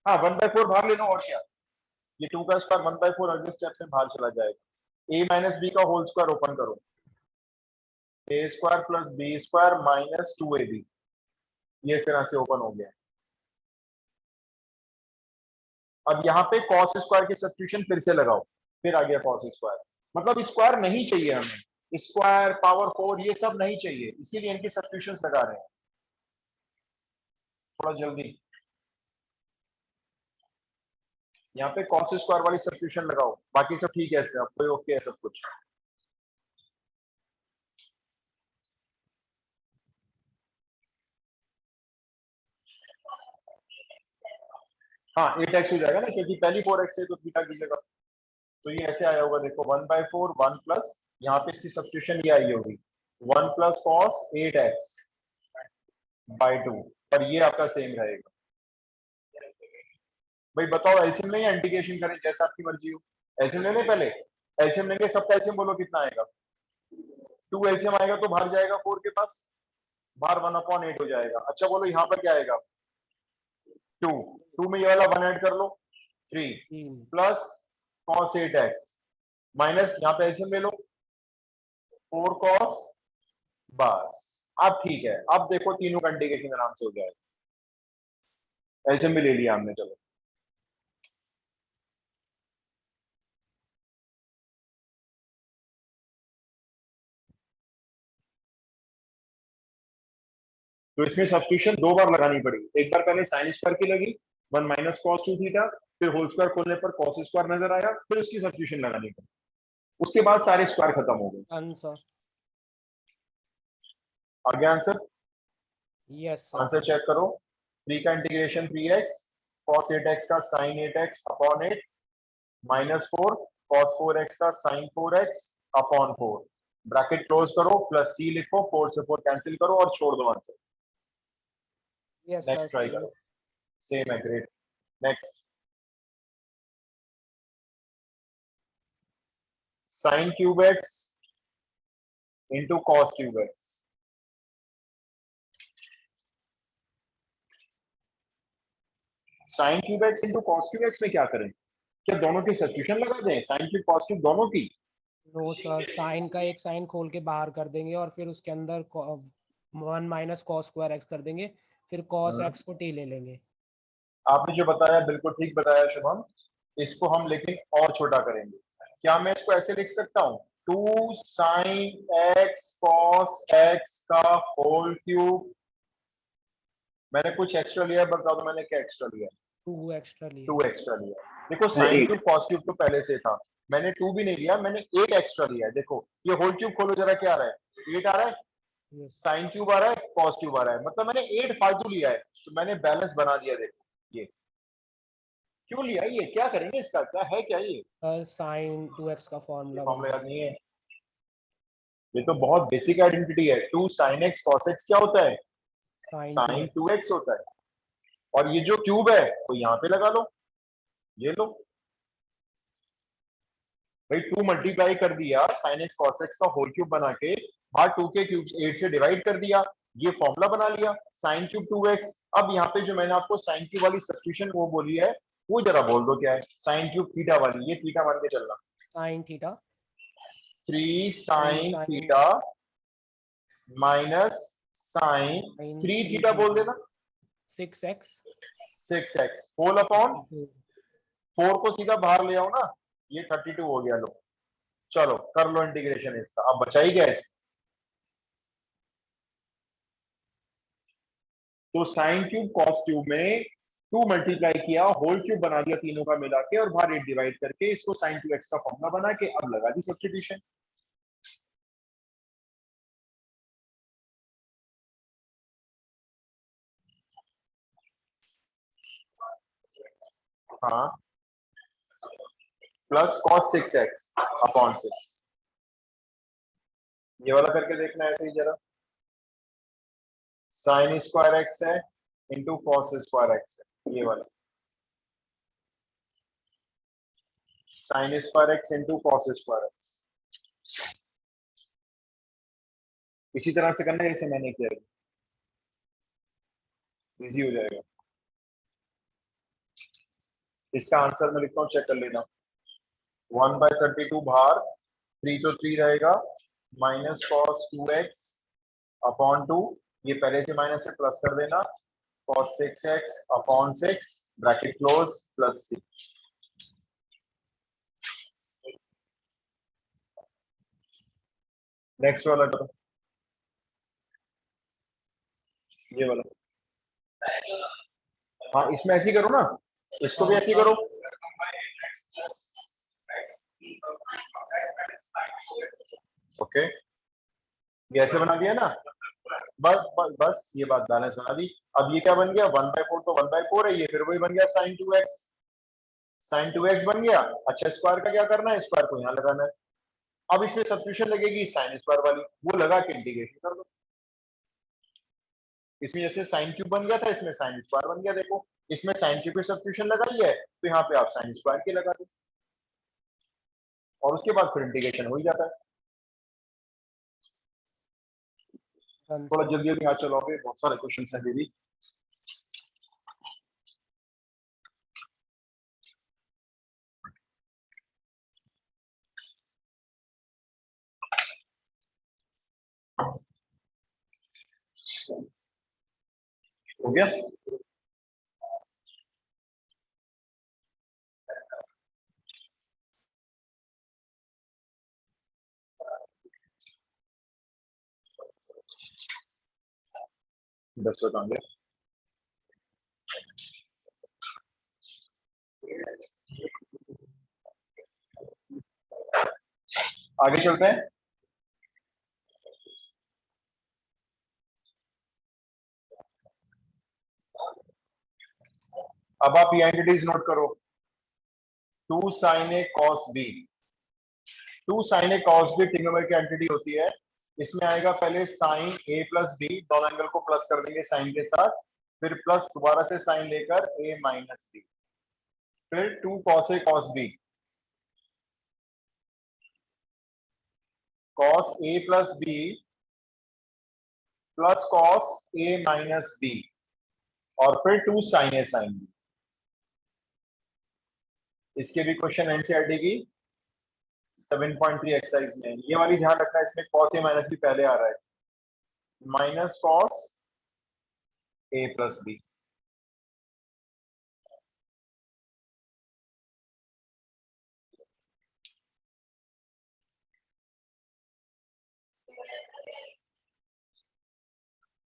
हाँ 1/4 बाहर ले लो, और क्या, ये 2 का स्क्वायर 1/4 अगले स्टेप से बाहर चला जाएगा। a माइनस बी का होल स्क्वायर ओपन करो, a square plus b square minus 2ab, ये इस तरह से ओपन हो गया। अब यहाँ पे कॉस स्क्वायर की सब्स्टिट्यूशन फिर से लगाओ, फिर आ गया कॉस स्क्वायर, मतलब स्क्वायर नहीं चाहिए हमें, स्क्वायर पावर 4 ये सब नहीं चाहिए, इसीलिए इनकी सब्स्टिट्यूशंस लगा रहे हैं। थोड़ा जल्दी, यहाँ पे कॉस स्क्वायर वाली सब्स्टिट्यूशन लगाओ, बाकी सब ठीक है, इसका कोई ओके है सब कुछ। हाँ 8x हो जाएगा ना, क्योंकि पहली 4x है तो थीटा की जगह, तो ये ऐसे आया होगा, देखो 1/4 1 प्लस, यहाँ पे इसकी सब्स्टिट्यूशन ये आई होगी 1 प्लस कॉस 8x/2, और ये आपका सेम रहेगा। भाई बताओ एलसीएम लें या इंटीग्रेशन करें, जैसा आपकी मर्जी हो। एलसीएम ले लें पहले, एलसीएम लेंगे, सबका एलसीएम बोलो कितना आएगा? 2 एलसीएम आएगा तो बाहर जाएगा 4 के पास, बाहर 1/8 हो जाएगा। अच्छा बोलो यहाँ पर क्या आएगा? 2 में ये वाला 1 ऐड कर लो, 3 प्लस cos 8x माइनस यहाँ पे एलसीएम ले लो 4 cos, बस अब ठीक है। अब देखो तीनों का इंटीग्रेशन आराम से हो जाएगा, एलसीएम भी ले लिया हमने, चलो। तो इसमें सब्स्टिट्यूशन 2 बार लगानी पड़ी, एक बार पहले साइन स्क्वायर की लगी 1 माइनस कॉस 2 थीटा, फिर होल स्क्वायर खोलने पर कॉस स्क्वायर नजर आया, फिर उसकी सब्स्टिट्यूशन लगानी पड़ी, उसके बाद सारे स्क्वायर खत्म हो गए। आंसर आगे answer, yes sir. Answer check करो, 3 का इंटीग्रेशन 3x cos 8x का sin 8x upon 8 minus 4 cos 4x का sin 4x upon 4, bracket close करो, प्लस c लिखो, 4 से 4 कैंसिल करो और छोड़ दो answer. Yes next try sir. करो, सेम है, great. Next, sine cube x into cos cube x. Sine cube x into cos cube x में क्या करें? क्या दोनों की सब्स्टिट्यूशन लगा दें, साइन क्यूब कॉस क्यूब दोनों की? नो सर, साइन का एक साइन खोल के बाहर कर देंगे और फिर उसके अंदर 1 माइनस कॉस स्क्वायर एक्स कर देंगे, फिर कॉस एक्स को टी ले लेंगे। आपने जो बताया बिल्कुल ठीक बताया शुभम। इसको हम लेकिन और छोटा करेंगे। क्या मैं इसको ऐसे लिख सकता हूं, 2 साइन एक्स कॉस एक्स का होल क्यूब। मैंने कुछ एक्स्ट्रा लिया है, बता दो मैंने क्या एक्स्ट्रा लिया? 2 एक्स्ट्रा लिए। 2 एक्स्ट्रा लिया। देखो साइन क्यूब कॉस क्यूब तो पहले से था, मैंने 2 भी नहीं लिया, मैंने 8 एक्स्ट्रा लिया है। देखो ये होल क्यूब खोलो जरा, क्या आ रहा है? 8 आ रहा है। Yes. साइन क्यूब आ रहा है, कॉस क्यूब आ रहा है, मतलब मैंने 8 फालतू लिया है, तो मैंने बैलेंस बना दिया। देखो ये क्यों लिया, ये क्या करेंगे इसका, क्या है क्या ये? सर साइन 2x का फॉर्मूला फॉर्मूला याद नहीं है? ये तो बहुत बेसिक आइडेंटिटी है। 2 साइन एक्स कॉस एक्स क्या होता है? साइन 2x होता है। और ये जो क्यूब है वो यहाँ पे लगा लो, ये लो भाई। 2 मल्टीप्लाई कर दिया साइन एक्स कॉस एक्स का होल क्यूब बना के, बाहर 2 के क्यूब 8 से डिवाइड कर दिया, ये फॉर्मूला बना लिया साइन क्यूब 2x। अब यहाँ पे जो मैंने आपको साइन क्यूब वाली सब्स्टिट्यूशन वो बोली है, वो जरा बोल दो क्या है? साइन क्यूब थीटा वाली, ये थीटा मान के चलना। Sine theta 3 sine theta minus sine 3 theta बोल देना। 6x 6x होल अपॉन 4 को सीधा बाहर ले आओ ना, ये 32 हो गया। लो चलो कर लो इंटीग्रेशन इसका। अब बचा ही क्या है? तो साइन क्यूब कॉस क्यूब में 2 मल्टीप्लाई किया, होल क्यूब बना दिया तीनों का मिला के, और बाहर 8 डिवाइड करके इसको साइन 2x का फॉर्मूला बना के अब लगा दी सब्स्टिट्यूशन। हाँ, प्लस कॉस 6x अपॉन 6। ये वाला करके देखना ऐसे ही जरा। साइन स्क्वायर एक्स है इंटू कॉस स्क्वायर एक्स है, ये वाला। Sine square x into cos square x. इसी तरह से करना है जैसे मैंने किया, इजी हो जाएगा। इसका आंसर मैं लिखता हूँ, चेक कर लेना। 1/32 बाहर, 3 तो 3 रहेगा, माइनस कॉस 2x अपॉन 2, ये पहले से माइनस से प्लस कर देना, cos 6x upon 6 bracket close plus 6। Next वाला करो, ये वाला। हाँ इसमें ऐसे ही करो ना, इसको भी ऐसे ही करो। ओके ये ऐसे बना दिया ना, बस बस बस ये बात बैलेंस बना दी। अब ये क्या बन गया, 1/4 तो 1/4 है, ये फिर वही बन गया साइन 2x। साइन 2x बन गया। अच्छा स्क्वायर का क्या करना है, स्क्वायर को यहाँ लगाना है। अब इसमें सब्स्टिट्यूशन लगेगी साइन स्क्वायर वाली, वो लगा के इंटीग्रेशन कर दो। इसमें जैसे साइन क्यूब बन गया था, इसमें साइन स्क्वायर बन गया। देखो इसमें साइन क्यूब की सब्स्टिट्यूशन लगाई है, तो यहाँ पे आप साइन स्क्वायर के लगा दो, और उसके बाद फिर इंटीग्रेशन हो ही जाता है। थोड़ा जल्दी जल्दी हाथ चलाओगे, बहुत सारे क्वेश्चन है दीदी। हो गया? दस बताएंगे। आगे चलते हैं। अब आप ये एंटिटीज नोट करो। 2 sin a cos b, 2 sin a cos b trigonometric की एंटिटी होती है। इसमें आएगा पहले साइन a प्लस b, दोनों एंगल को प्लस कर देंगे साइन के साथ, फिर प्लस दोबारा से साइन लेकर a माइनस बी, फिर 2 cos a cos b, cos a plus b plus cos a minus b, और फिर 2 sin a sin b। इसके भी क्वेश्चन एनसीईआरटी की 7.3 एक्सरसाइज में, ये वाली ध्यान रखना, इसमें cos a माइनस b पहले आ रहा है, minus cos a plus b।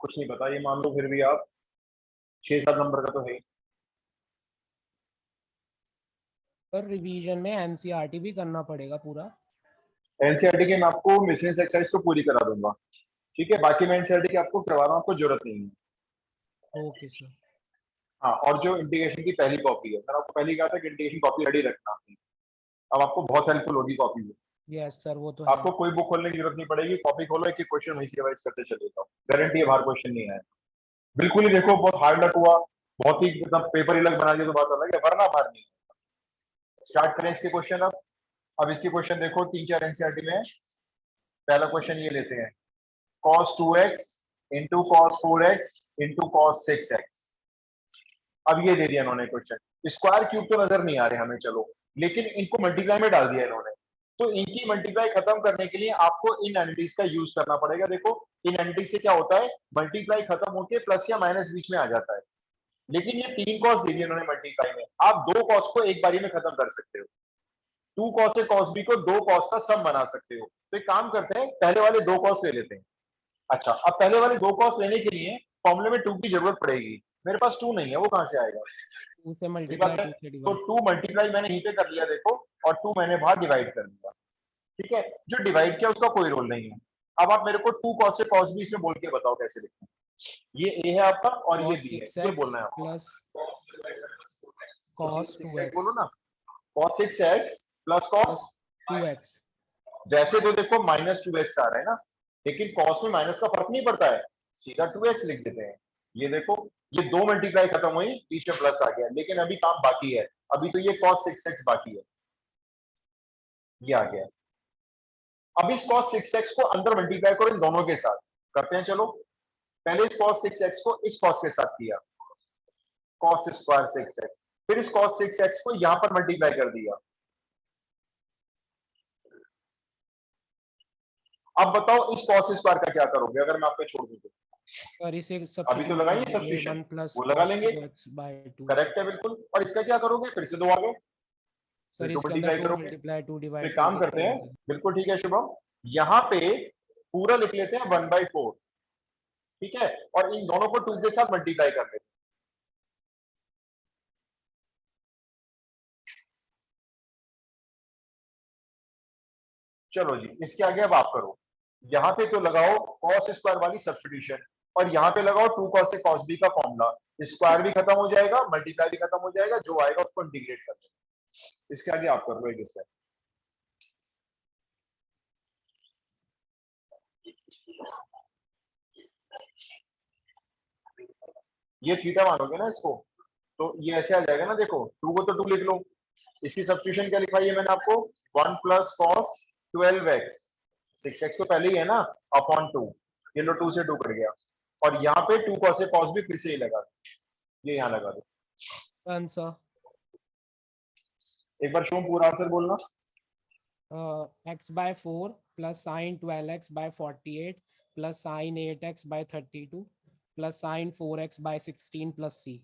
कुछ नहीं पता ये मान लो, फिर भी आप 6-7 नंबर का तो है। पर रिवीजन में एनसीईआरटी भी करना पड़ेगा पूरा। एनसीईआरटी के मैं आपको मिसलेनियस एक्सरसाइज तो पूरी करा दूंगा, ठीक है, बाकी मैं एनसीईआरटी की आपको करवा रहा हूं, आपको जरूरत नहीं है। Okay sir. हाँ, और जो इंटीग्रेशन की पहली कॉपी है, मैंने आपको पहले ही कहा था कि इंटीग्रेशन कॉपी रेडी रखना आपने, अब आपको बहुत हेल्पफुल होगी कॉपी में। यस सर, वो तो है। आपको कोई बुक खोलने की जरूरत नहीं पड़ेगी, कॉपी खोलो, एक एक क्वेश्चन वहीं से रिवाइज करते चले जाओ, गारंटी है बाहर क्वेश्चन नहीं आया। बिल्कुल ही देखो बहुत हार्ड लक हुआ, बहुत ही मतलब पेपर ही लग बना दिया तो बात अलग है, वरना बाहर नहीं। स्टार्ट करें इसके क्वेश्चन। अब इसके क्वेश्चन देखो 3-4 एनसीईआरटी में है। पहला क्वेश्चन ये लेते हैं, cos 2x into cos 4x into cos 6x। अब ये दे दिया इन्होंने क्वेश्चन, स्क्वायर क्यूब तो नजर नहीं आ रहे हमें, चलो, लेकिन इनको मल्टीप्लाई में डाल दिया इन्होंने, तो इनकी मल्टीप्लाई खत्म करने के लिए आपको इन एंटिटीज का यूज करना पड़ेगा। देखो इन एंटिटीज से क्या होता है, मल्टीप्लाई खत्म होकर प्लस या माइनस बीच में आ जाता है, लेकिन ये 3 कॉस दे दिए इन्होंने मल्टीप्लाई में, आप 2 कॉस को एक बारी में खत्म कर सकते हो, 2 कॉस से कॉस बी को 2 कॉस का सम बना सकते हो। तो एक काम करते हैं, पहले वाले 2 कॉस ले लेते हैं। अच्छा, अब पहले वाले 2 कॉस लेने के लिए फॉर्मूले में 2 की जरूरत पड़ेगी, मेरे पास 2 नहीं है, वो कहां से आएगा? 2 से ठीक मल्टीप्लाई, बात है, 2 से तो डिवाइड। 2 मल्टीप्लाई मैंने यहीं पे कर लिया देखो, और 2 मैंने बाहर डिवाइड कर दिया, ठीक है। जो डिवाइड किया उसका कोई रोल नहीं है। अब आप मेरे को 2 कॉस से कॉस बी इसमें बोल के बताओ कैसे लिखना है। ये ए है आपका और ये cos बी है, ये 6x बोलना है आपको। प्लस cos 6x 2x बोलो ना, cos 6x plus cos, plus 2x। वैसे तो देखो माइनस 2x आ रहा है ना, लेकिन cos में माइनस का फर्क नहीं पड़ता है, सीधा 2x लिख देते हैं। ये देखो, ये 2 मल्टीप्लाई खत्म हुई, बीच में प्लस आ गया, लेकिन अभी काम बाकी है, अभी तो ये cos 6x बाकी है, ये आ गया। अब इस cos 6x को अंदर मल्टीप्लाई करो इन दोनों के साथ, करते हैं चलो। पहले इस cos 6x को इस cos के साथ किया, cos स्क्वायर 6x, फिर इस cos 6x को यहां पर मल्टीप्लाई कर दिया। अब बताओ इस cos स्क्वायर का क्या करोगे अगर मैं आप पे छोड़ दूं तो? और इसे अभी तो सब्स्टिट्यूट कर लगाइए देंगे, सब्स्टिट्यूशन, 1 प्लस वो लगा cos लेंगे, 2x/2। करेक्ट है बिल्कुल। और इसका क्या करोगे, फिर से 2 आ गए, फिर सर 2 इसके अंदर मल्टीप्लाई 2 करोगे। मल्टीप्लाई 2 तो डिवाइड एक काम करके करते हैं, 3 बिल्कुल ठीक है शुभम, यहाँ पे पूरा लिख लेते हैं 1/4, ठीक है, और इन दोनों को 2 के साथ मल्टीप्लाई कर लेते हैं। चलो जी, इसके आगे अब आप करो, यहाँ पे तो लगाओ cos स्क्वायर वाली सब्स्टिट्यूशन, और यहाँ पे लगाओ 2 cos से cos b का फॉर्मूला, स्क्वायर भी खत्म हो जाएगा, मल्टीप्लाई भी खत्म हो जाएगा, जो आएगा उसको इंटीग्रेट कर दो। इसके आगे आप कर लो एक स्टेप। ये थीटा मानोगे ना इसको, तो ये ऐसे आ जाएगा ना, देखो 2 को तो 2 लिख लो, इसकी सब्स्टिट्यूशन क्या लिखवाई है मैंने आपको, 1 प्लस cos 12x, 6x तो पहले ही है ना, अपॉन 2, ये लो 2 से 2 कट गया, और यहाँ पे 2 cos से cos भी फिर से ही लगा दो, ये यहाँ लगा दो। आंसर एक बार शुभम पूरा आंसर बोलना। x/4 plus sin 12x/48 plus sin 8x/32 plus sin 4x/16 plus c।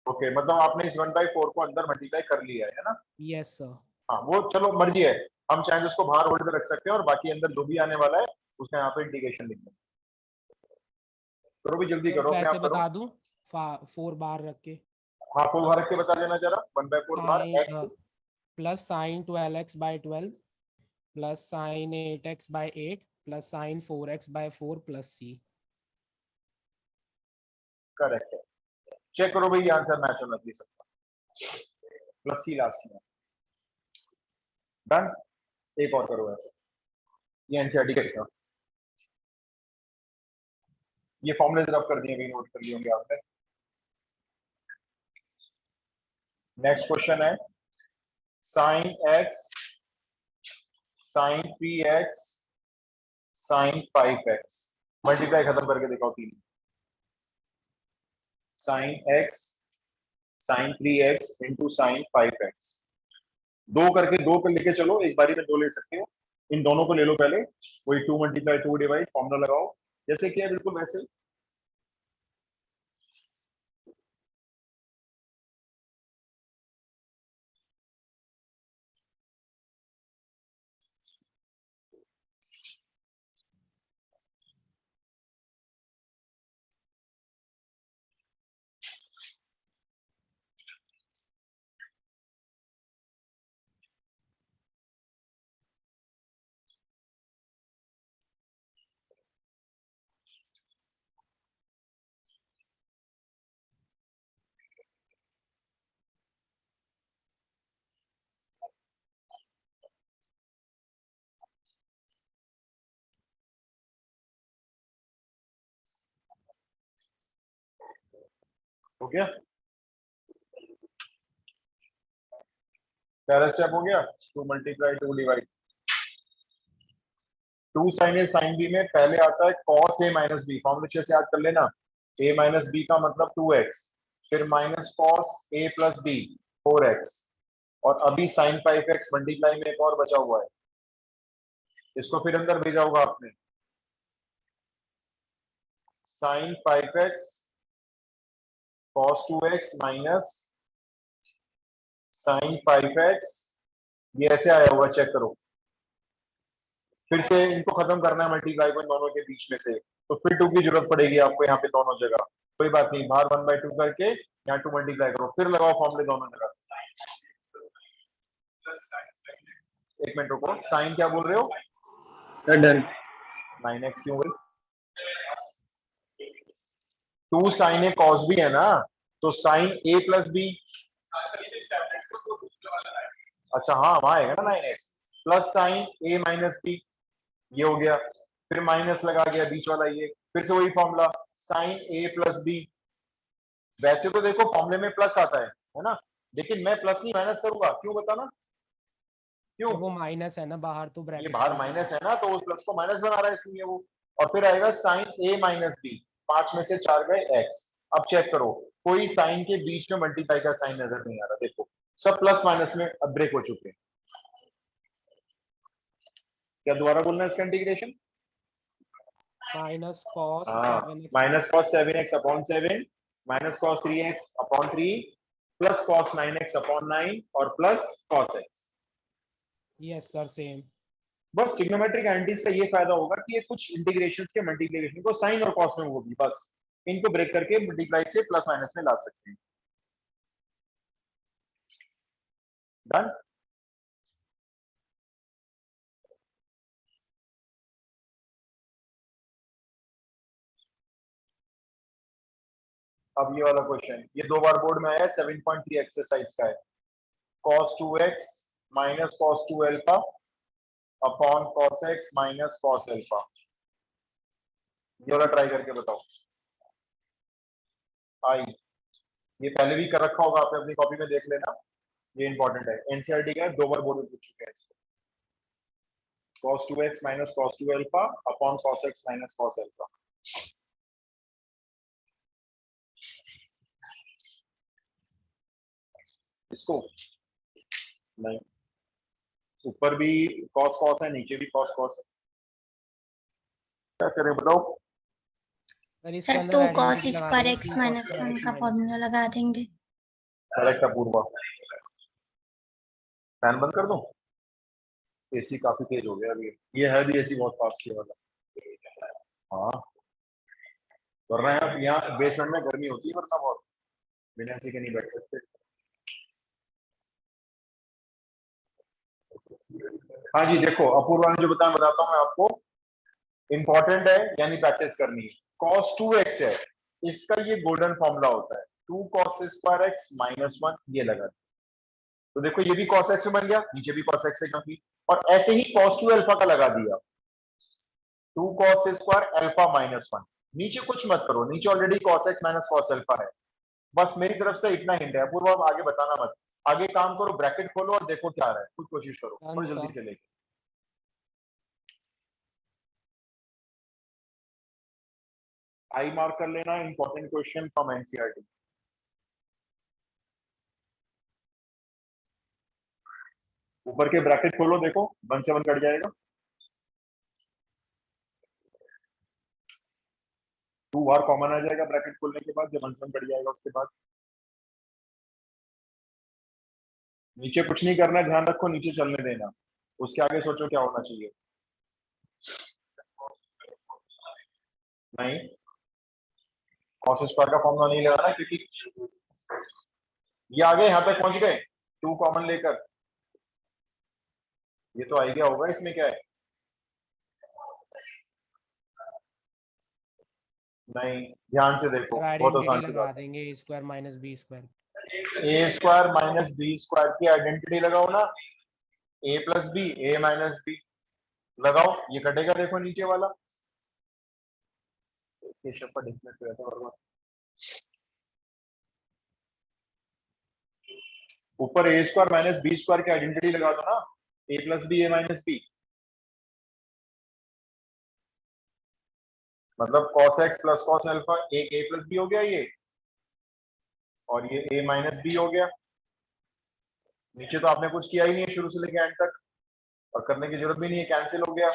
Okay, मतलब आपने इस 1/4 को अंदर मल्टीप्लाई कर लिया है ना? Yes sir. हाँ, वो चलो मर्जी है, हम चाहे तो उसको बाहर होल्ड पे रख सकते हैं, और बाकी अंदर जो भी आने वाला है उसका यहाँ पे इंटीग्रेशन लिख दें। करो भी, जल्दी करो, अपने वैसे आप करो। बता दूं, 4 बार रख के, हाँ, फुल भारत के बता देना जरा, 1/4 बार x, plus sin 12x/12 plus sin 8x/8 plus sin 4x/4 plus c। Correct है, चेक करो भाई, ये आंसर मैच होना चाहिए सबका, प्लस सी लास्ट में। डन, एक और करो ऐसे, ये एनसीईआरटी का था, ये फॉर्मूले रब कर दिए, भी नोट कर लिए होंगे आपने। नेक्स्ट क्वेश्चन है sine x sine 3x sine 5x multiply खत्म करके दिखाओ तीन sine x sine 3x into sine 5x दो करके दो पे लेके चलो एक बारी में दो ले सकते हो इन दोनों को ले लो पहले वही 2 मल्टीप्लाई 2 डिवाइड फॉर्मूला लगाओ जैसे किया बिल्कुल वैसे ही। हो गया पहला स्टेप हो गया 2 मल्टीप्लाई 2 डिवाइड 2 साइन ए साइन बी में पहले आता है cos a माइनस बी फॉर्मूले से याद कर लेना a माइनस बी का मतलब 2x फिर minus cos a plus b 4x और अभी साइन 5x मल्टीप्लाई में एक और बचा हुआ है इसको फिर अंदर भेजा होगा आपने sign 5x cos 2x minus sign 5x ये ऐसे आया होगा चेक करो फिर से इनको खत्म करना है मल्टीप्लाई को इन दोनों के बीच में से तो फिर 2 की जरूरत पड़ेगी आपको यहाँ पे दोनों जगह कोई बात नहीं बाहर 1/2 करके यहाँ 2 मल्टीप्लाई करो फिर लगाओ फॉर्मूले दोनों जगह एक मिनट रुको साइन क्या बोल रहे हो डन 9x क्यों गई 2 साइन ए कॉस बी है ना तो साइन ए प्लस बी अच्छा हाँ वहां आएगा ना 9x प्लस साइन ए माइनस बी ये हो गया फिर माइनस लगा गया बीच वाला ये फिर से वही फॉर्मूला साइन ए प्लस बी वैसे तो देखो फॉर्मूले में प्लस आता है ना लेकिन मैं प्लस नहीं माइनस करूंगा क्यों बताना क्यों वो माइनस है ना बाहर तो ये ब्रैकेट बाहर माइनस है ना तो उस प्लस को माइनस बना रहा है इसलिए वो और फिर आएगा साइन ए माइनस बी 5 में से 4 गए x अब चेक करो कोई साइन के बीच में मल्टीप्लाई का साइन नजर नहीं आ रहा देखो सब प्लस माइनस में अब ब्रेक हो चुके हैं क्या दोबारा बोलना है इसका integration minus cos minus cos 7x upon 7 minus cos 3x upon 3 plus cos 9x upon 9 और plus cos x yes sir same बस ट्रिग्नोमेट्रिक आइडेंटिटीज का ये फायदा होगा कि ये कुछ इंटीग्रेशंस के मल्टीप्लिकेशन को साइन और कॉस में होगी बस इनको ब्रेक करके मल्टीप्लाई से प्लस माइनस में ला सकते हैं डन अब ये वाला क्वेश्चन ये 2 बार बोर्ड में आया 7.3 एक्सरसाइज का है cos 2x minus cos 2 alpha upon cos x minus cos alpha ये वाला ट्राई करके बताओ आई ये पहले भी कर रखा होगा आपने अपनी कॉपी में देख लेना ये इंपॉर्टेंट है एनसीईआरटी का 2 बार बोर्ड में पूछ चुके हैं इसको cos 2x minus cos 2 alpha upon cos x minus cos alpha इसको नहीं ऊपर भी cos cos है नीचे भी cos cos है क्या करें बताओ सर इसके सर अंदर तो identity cos लगा स्क्वायर देंगे, x 2 माइनस cos 1 x का minus फॉर्मूला लगा देंगे करेक्ट अपूर्वा फैन बंद कर दूं एसी काफी तेज हो गया अभी ये है भी एसी बहुत फास्ट है वाला हाँ वरना यहाँ बेसमेंट में गर्मी होती है वरना बहुत बिना एसी के नहीं बैठ सकते हाँ जी देखो अपूर्वा ने जो बताता हूँ मैं आपको इंपॉर्टेंट है यानी प्रैक्टिस करनी है cos 2x है इसका ये गोल्डन फॉर्मूला होता है 2 cos स्क्वायर x माइनस 1 ये लगा तो देखो ये भी cos x में बन गया नीचे भी cos x से क्योंकि और ऐसे ही cos 2 अल्फा का लगा दिया 2 cos स्क्वायर अल्फा माइनस 1 नीचे कुछ मत करो नीचे already cos x minus cos alpha है बस मेरी तरफ से इतना हिंट है पूर्व आगे बताना मत आगे काम करो, ब्रैकेट खोलो और देखो क्या आ रहा है, खुद कोशिश करो Done, और जल्दी sir. से लेके। आई मार्क कर लेना, इंपॉर्टेंट क्वेश्चन फ्रॉम एनसीईआरटी। ऊपर के ब्रैकेट खोलो, देखो 1 से 1 कट जाएगा, 2 बार कॉमन आ जाएगा ब्रैकेट खोलने के बाद, जब 1 से 1 कट जाएगा उसके बाद। नीचे कुछ नहीं करना है, ध्यान रखो नीचे चलने देना, उसके आगे सोचो क्या होना चाहिए। नहीं, कॉस स्क्वायर का फॉर्मूला नहीं लगाना, क्योंकि ये आगे यहां तक पहुंच गए 2 कॉमन लेकर, ये तो आई गया होगा, इसमें क्या है। नहीं, ध्यान से देखो, बहुत आइडेंटिटी आसान सी लगा बात देंगे a square minus b square. है। A square minus b square की आइडेंटिटी लगाओ ना, a plus b, a minus b लगाओ, ये कटेगा, देखो नीचे वाला। केशव का डिफरेंट रहता है बराबर। ऊपर ए स्क्वायर माइनस बी स्क्वायर की आइडेंटिटी लगा दो ना, a plus b, a minus B, मतलब cos x plus cos alpha, एक a प्लस बी हो गया ये, और ये a माइनस बी हो गया। नीचे तो आपने कुछ किया ही नहीं है शुरू से लेके एंड तक, और करने की जरूरत भी नहीं है, कैंसिल हो गया।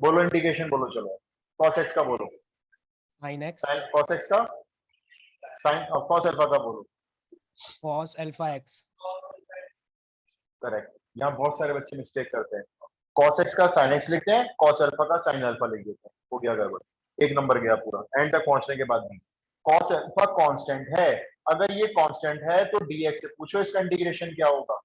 बोलो इंटीग्रेशन बोलो, चलो cos x का बोलो, sin x sin cos x का, sin cos अल्फा का बोलो। cos alpha x। करेक्ट, यहाँ बहुत सारे बच्चे मिस्टेक करते हैं, cos x का sin x लिखते हैं, cos अल्फा का sin अल्फा लिख देते हैं, हो गया गड़बड़, 1 नंबर गया पूरा, एंड तक पहुंचने के बाद भी। cos अल्फा कांस्टेंट है, अगर ये कांस्टेंट है तो dx से पूछो इसका इंटीग्रेशन क्या होगा।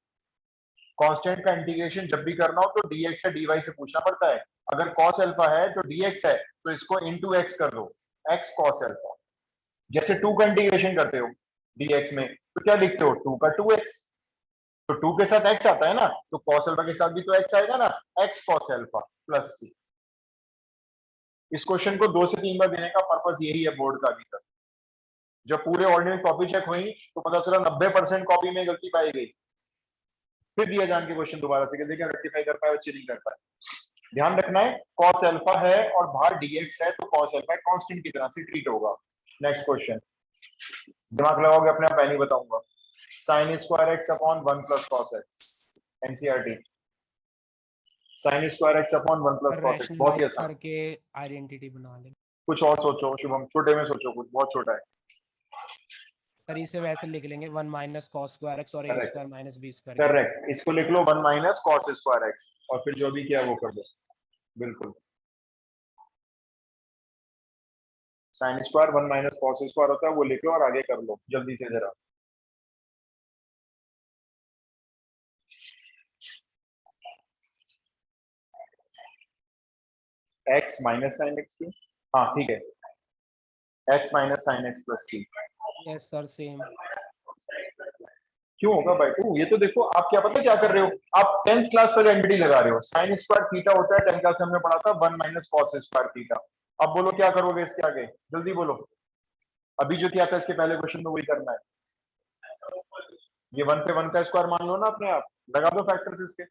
कांस्टेंट का इंटीग्रेशन जब भी करना हो तो dx या dy से पूछना पड़ता है। अगर cos अल्फा है तो dx है, तो इसको into x कर दो, x cos अल्फा। जैसे 2 का इंटीग्रेशन करते हो dx में, तो क्या लिखते हो, 2 का 2x, तो 2 के साथ x आता है ना, तो cos अल्फा के साथ भी तो x आएगा ना, x cos alpha plus c। इस क्वेश्चन को 2 से 3 बार देने का पर्पस यही है बोर्ड का अभी तक। जब पूरे ऑर्डिनरी कॉपी चेक हुई तो पता चला 90% कॉपी में गलती पाई गई, फिर दिया जान के क्वेश्चन दोबारा से देखिए रेक्टिफाई कर पाए बच्चे, नहीं कर पाए। ध्यान रखना है, cos अल्फा है और बाहर dx है, तो cos अल्फा कांस्टेंट की तरह से ट्रीट होगा। नेक्स्ट क्वेश्चन, दिमाग लगाओगे अपने आप, मैं नहीं बताऊंगा। sin square x upon 1 plus cos x, NCERT. sin square x upon 1 plus cos x, बहुत ही रैशनलाइज आसान। करके आइडेंटिटी बना लेंगे। कुछ और सोचो शुभम, छोटे में सोचो, कुछ बहुत छोटा है। सर इसे वैसे लिख लेंगे 1 माइनस cos स्क्वायर x और a correct, square minus b square. Correct, इसको लिख लो 1 माइनस cos स्क्वायर x, और फिर जो भी किया वो कर दो, बिल्कुल। sin square 1 minus cos square होता है, वो लिख लो और आगे कर लो जल्दी से जरा। x माइनस साइन x की, हाँ ठीक है, x minus sine x plus की। Yes sir same. क्यों होगा भाई टू, ये तो देखो आप क्या पता क्या कर रहे हो, आप 10th क्लास वाली एंटिटी लगा रहे हो। साइन स्क्वायर थीटा होता है 10th क्लास में हमने पढ़ा था 1 माइनस कॉस स्क्वायर थीटा। अब बोलो क्या करोगे इसके आगे, जल्दी बोलो, अभी जो किया था इसके पहले क्वेश्चन में वही करना है। ये 1 पे 1 का स्क्वायर मान लो ना अपने आप, लगा दो फैक्टर्स इसके।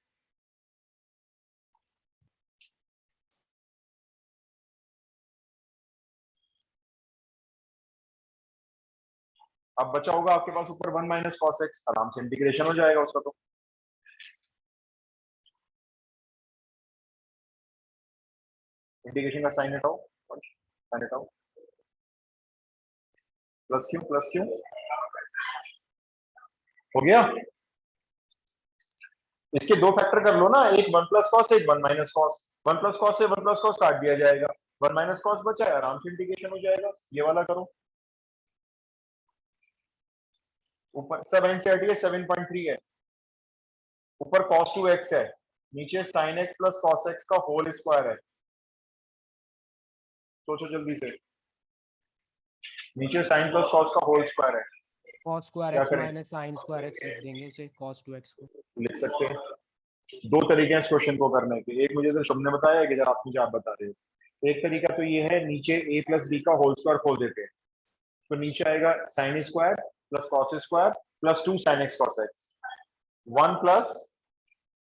अब बचा होगा आपके पास ऊपर 1 माइनस कॉस एक्स, आराम से इंटीग्रेशन हो जाएगा उसका। तो इंटीग्रेशन का साइन हटाओ, साइन हटाओ, प्लस क्यू हो गया। इसके 2 फैक्टर कर लो ना, एक 1 प्लस कॉस, एक 1 माइनस कॉस। 1 प्लस कॉस से 1 प्लस कॉस काट दिया जाएगा, 1 माइनस कॉस बचा है, आराम से इंटीग्रेशन हो जाएगा। ये वाला करो, ऊपर सब एनसीईआरटी है 7.3 है, ऊपर cos 2x है, नीचे sin x plus cos x का होल स्क्वायर है। सोचो जल्दी से, नीचे sin प्लस cos का होल स्क्वायर है, cos स्क्वायर क्या x करें? माइनस sin स्क्वायर x लिख देंगे इसे cos 2x को। लिख सकते हैं। 2 तरीके हैं इस क्वेश्चन को करने के, एक मुझे तो शुभ ने बताया, एक इधर आप मुझे आप बता रहे हो। एक तरीका तो ये है, नीचे a प्लस बी का होल स्क्वायर खोल देते हैं, तो नीचे आएगा sin square plus cos square plus 2 sin x cos x 1 plus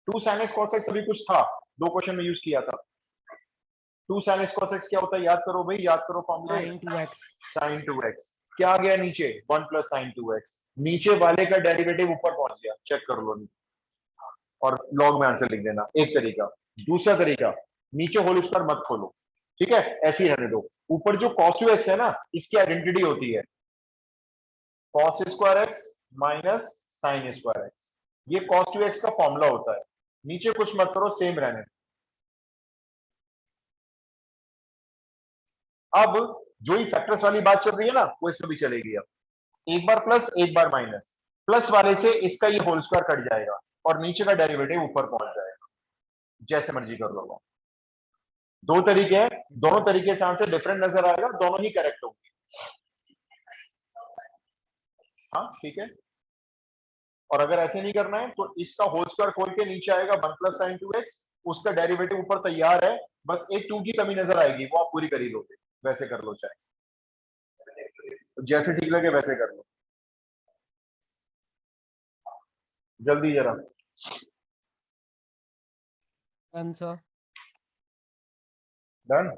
2 sin x cos x अभी कुछ था, 2 क्वेश्चन में यूज किया था। 2 sin x cos x क्या होता है, याद करो भाई, याद करो फॉर्मूले। sin 2x sin 2x क्या आ गया नीचे, 1 प्लस sin 2x, नीचे वाले का डेरिवेटिव ऊपर पहुंच गया, चेक कर लो और लॉग में आंसर लिख देना, एक तरीका। दूसरा तरीका, नीचे होल स्क्वायर मत खोलो, ठीक है, ऐसे ही रहने दो। ऊपर जो cos 2x है ना, इसकी आइडेंटिटी होती है cos square x minus sin square x, ये cos 2x का फॉर्मूला होता है। नीचे कुछ मत करो, सेम रहने दो। अब जो ही फैक्टर्स वाली बात चल रही है ना, वो इसमें भी चलेगी। अब एक बार प्लस एक बार माइनस, प्लस वाले से इसका ये होल स्क्वायर कट जाएगा और नीचे का डेरिवेटिव ऊपर पहुंच जाएगा, जैसे मर्जी कर लो। दो तरीके हैं, दोनों तरीके से आंसर डिफरेंट नजर आएगा, दोनों ही करेक्ट होंगे। हाँ ठीक है। और अगर ऐसे नहीं करना है तो इसका होल स्क्वायर खोल के नीचे आएगा 1 प्लस sin 2x, उसका डेरिवेटिव ऊपर तैयार है, बस एक 2 की कमी नजर आएगी, वो आप पूरी कर ही लोगे। वैसे कर लो, चाहे जैसे ठीक लगे वैसे कर लो, जल्दी जरा। Answer done.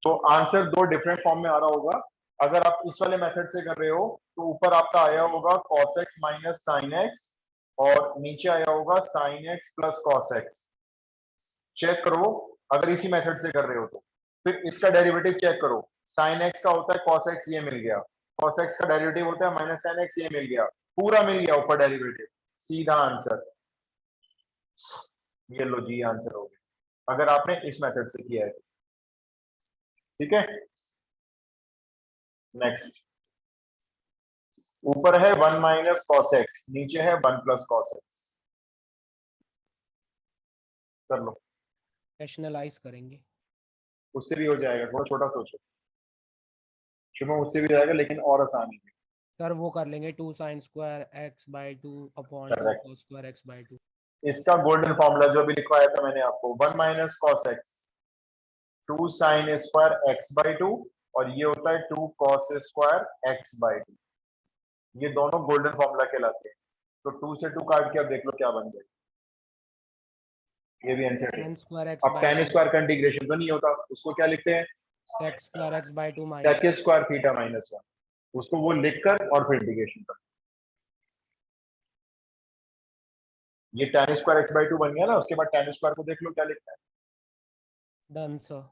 तो आंसर दो डिफरेंट फॉर्म में आ रहा होगा। अगर आप इस वाले मेथड से कर रहे हो तो ऊपर आपका आया होगा cos x minus sin x और नीचे आया होगा sin x plus cos x। Check करो, अगर इसी मेथड से कर रहे हो तो फिर इसका डेरिवेटिव चेक करो। sin x का होता है cos x, ये मिल गया। cos x का डेरिवेटिव होता है माइनस sin x, ये मिल गया। पूरा मिल गया ऊपर डेरिवेटिव, सीधा आंसर। ये लो जी, आंसर हो गया अगर आपने इस मेथड से किया है। ठीक है, नेक्स्ट। ऊपर है 1 माइनस कॉस एक्स, नीचे है 1 प्लस कॉस एक्स। कर लो, रैशनलाइज करेंगे। उससे भी हो जाएगा, थोड़ा छोटा सोचो। शुभम उससे भी जाएगा लेकिन और आसान है। सर वो कर लेंगे 2 sin square x by 2 upon 2 correct. cos square x by 2। इसका गोल्डन फॉर्मूला जो भी लिखवाया था मैंने आपको, 1 minus cos x 2 sine square x by 2, और ये होता है 2 कॉस स्क्वायर एक्स बाई 2। ये दोनों गोल्डन फॉर्मूला कहलाते हैं। तो 2 से 2 काट के अब देख लो क्या बन जाएगा। ये भी आंसर है। tan स्क्वायर x अब बाई tan 2 स्क्वायर का इंटीग्रेशन तो नहीं होता, उसको क्या लिखते हैं, sec square x by 2 sec minus square theta minus 1, उसको वो लिखकर और फिर इंटीग्रेशन कर। ये tan स्क्वायर x बाई 2 बन गया ना, उसके बाद tan स्क्वायर को देख लो क्या लिखता है। Done sir.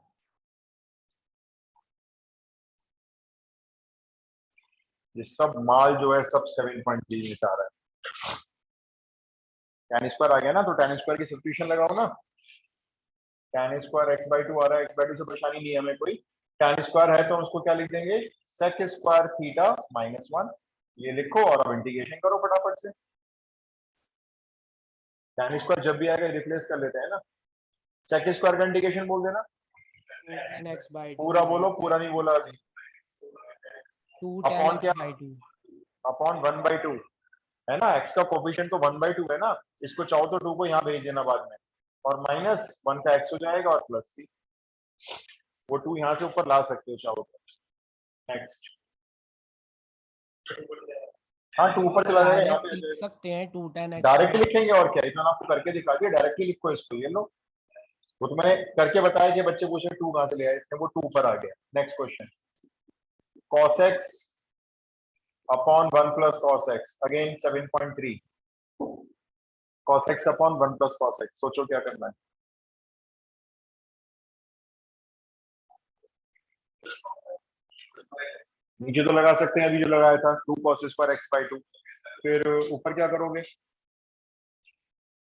ये सब माल जो है सब 7.3 में से आ रहा है। tan स्क्वायर आ गया ना, तो tan स्क्वायर की सब्स्टिट्यूशन लगाओ ना। tan स्क्वायर x बाई 2 आ रहा है, x बाई 2 से परेशानी नहीं है हमें कोई। tan स्क्वायर है तो उसको क्या लिख देंगे, sec स्क्वायर थीटा माइनस 1। ये लिखो और अब इंटीग्रेशन करो फटाफट से। tan स्क्वायर जब भी आएगा रिप्लेस कर लेते हैं ना। sec स्क्वायर का इंटीग्रेशन बोल देना। 2 tan x बाई 2 पूरा बोलो, माइनस पूरा नहीं बोला अभी। 2 tan अपॉन x क्या, बाई 2 अपॉन 1/2 है ना। x का कोफिशिएंट तो 1/2 है ना, इसको चाहो तो 2 को यहाँ भेज देना बाद में, और माइनस 1 का x हो जाएगा और प्लस c, वो 2 यहाँ से ऊपर ला सकते हो चाहो तो। नेक्स्ट। हाँ 2 ऊपर चला जाएगा, यहाँ डायरेक्ट पे लिख सकते हैं 2 tan x डायरेक्ट बाई लिखेंगे और क्या, इतना आपको करके दिखा दिया, डायरेक्टली लिखो इसको। ये लो, वो तो मैंने करके बताया कि बच्चे पूछे 2 कहाँ से ले आए, इसमें वो 2 ऊपर आ गया। Next question, cos x upon 1 plus cos x, again 7.3 cos x upon 1 plus cos x। सोचो क्या करना है। नीचे तो लगा सकते हैं अभी जो लगाया था 2 cos स्क्वायर x बाई 2, फिर ऊपर क्या करोगे,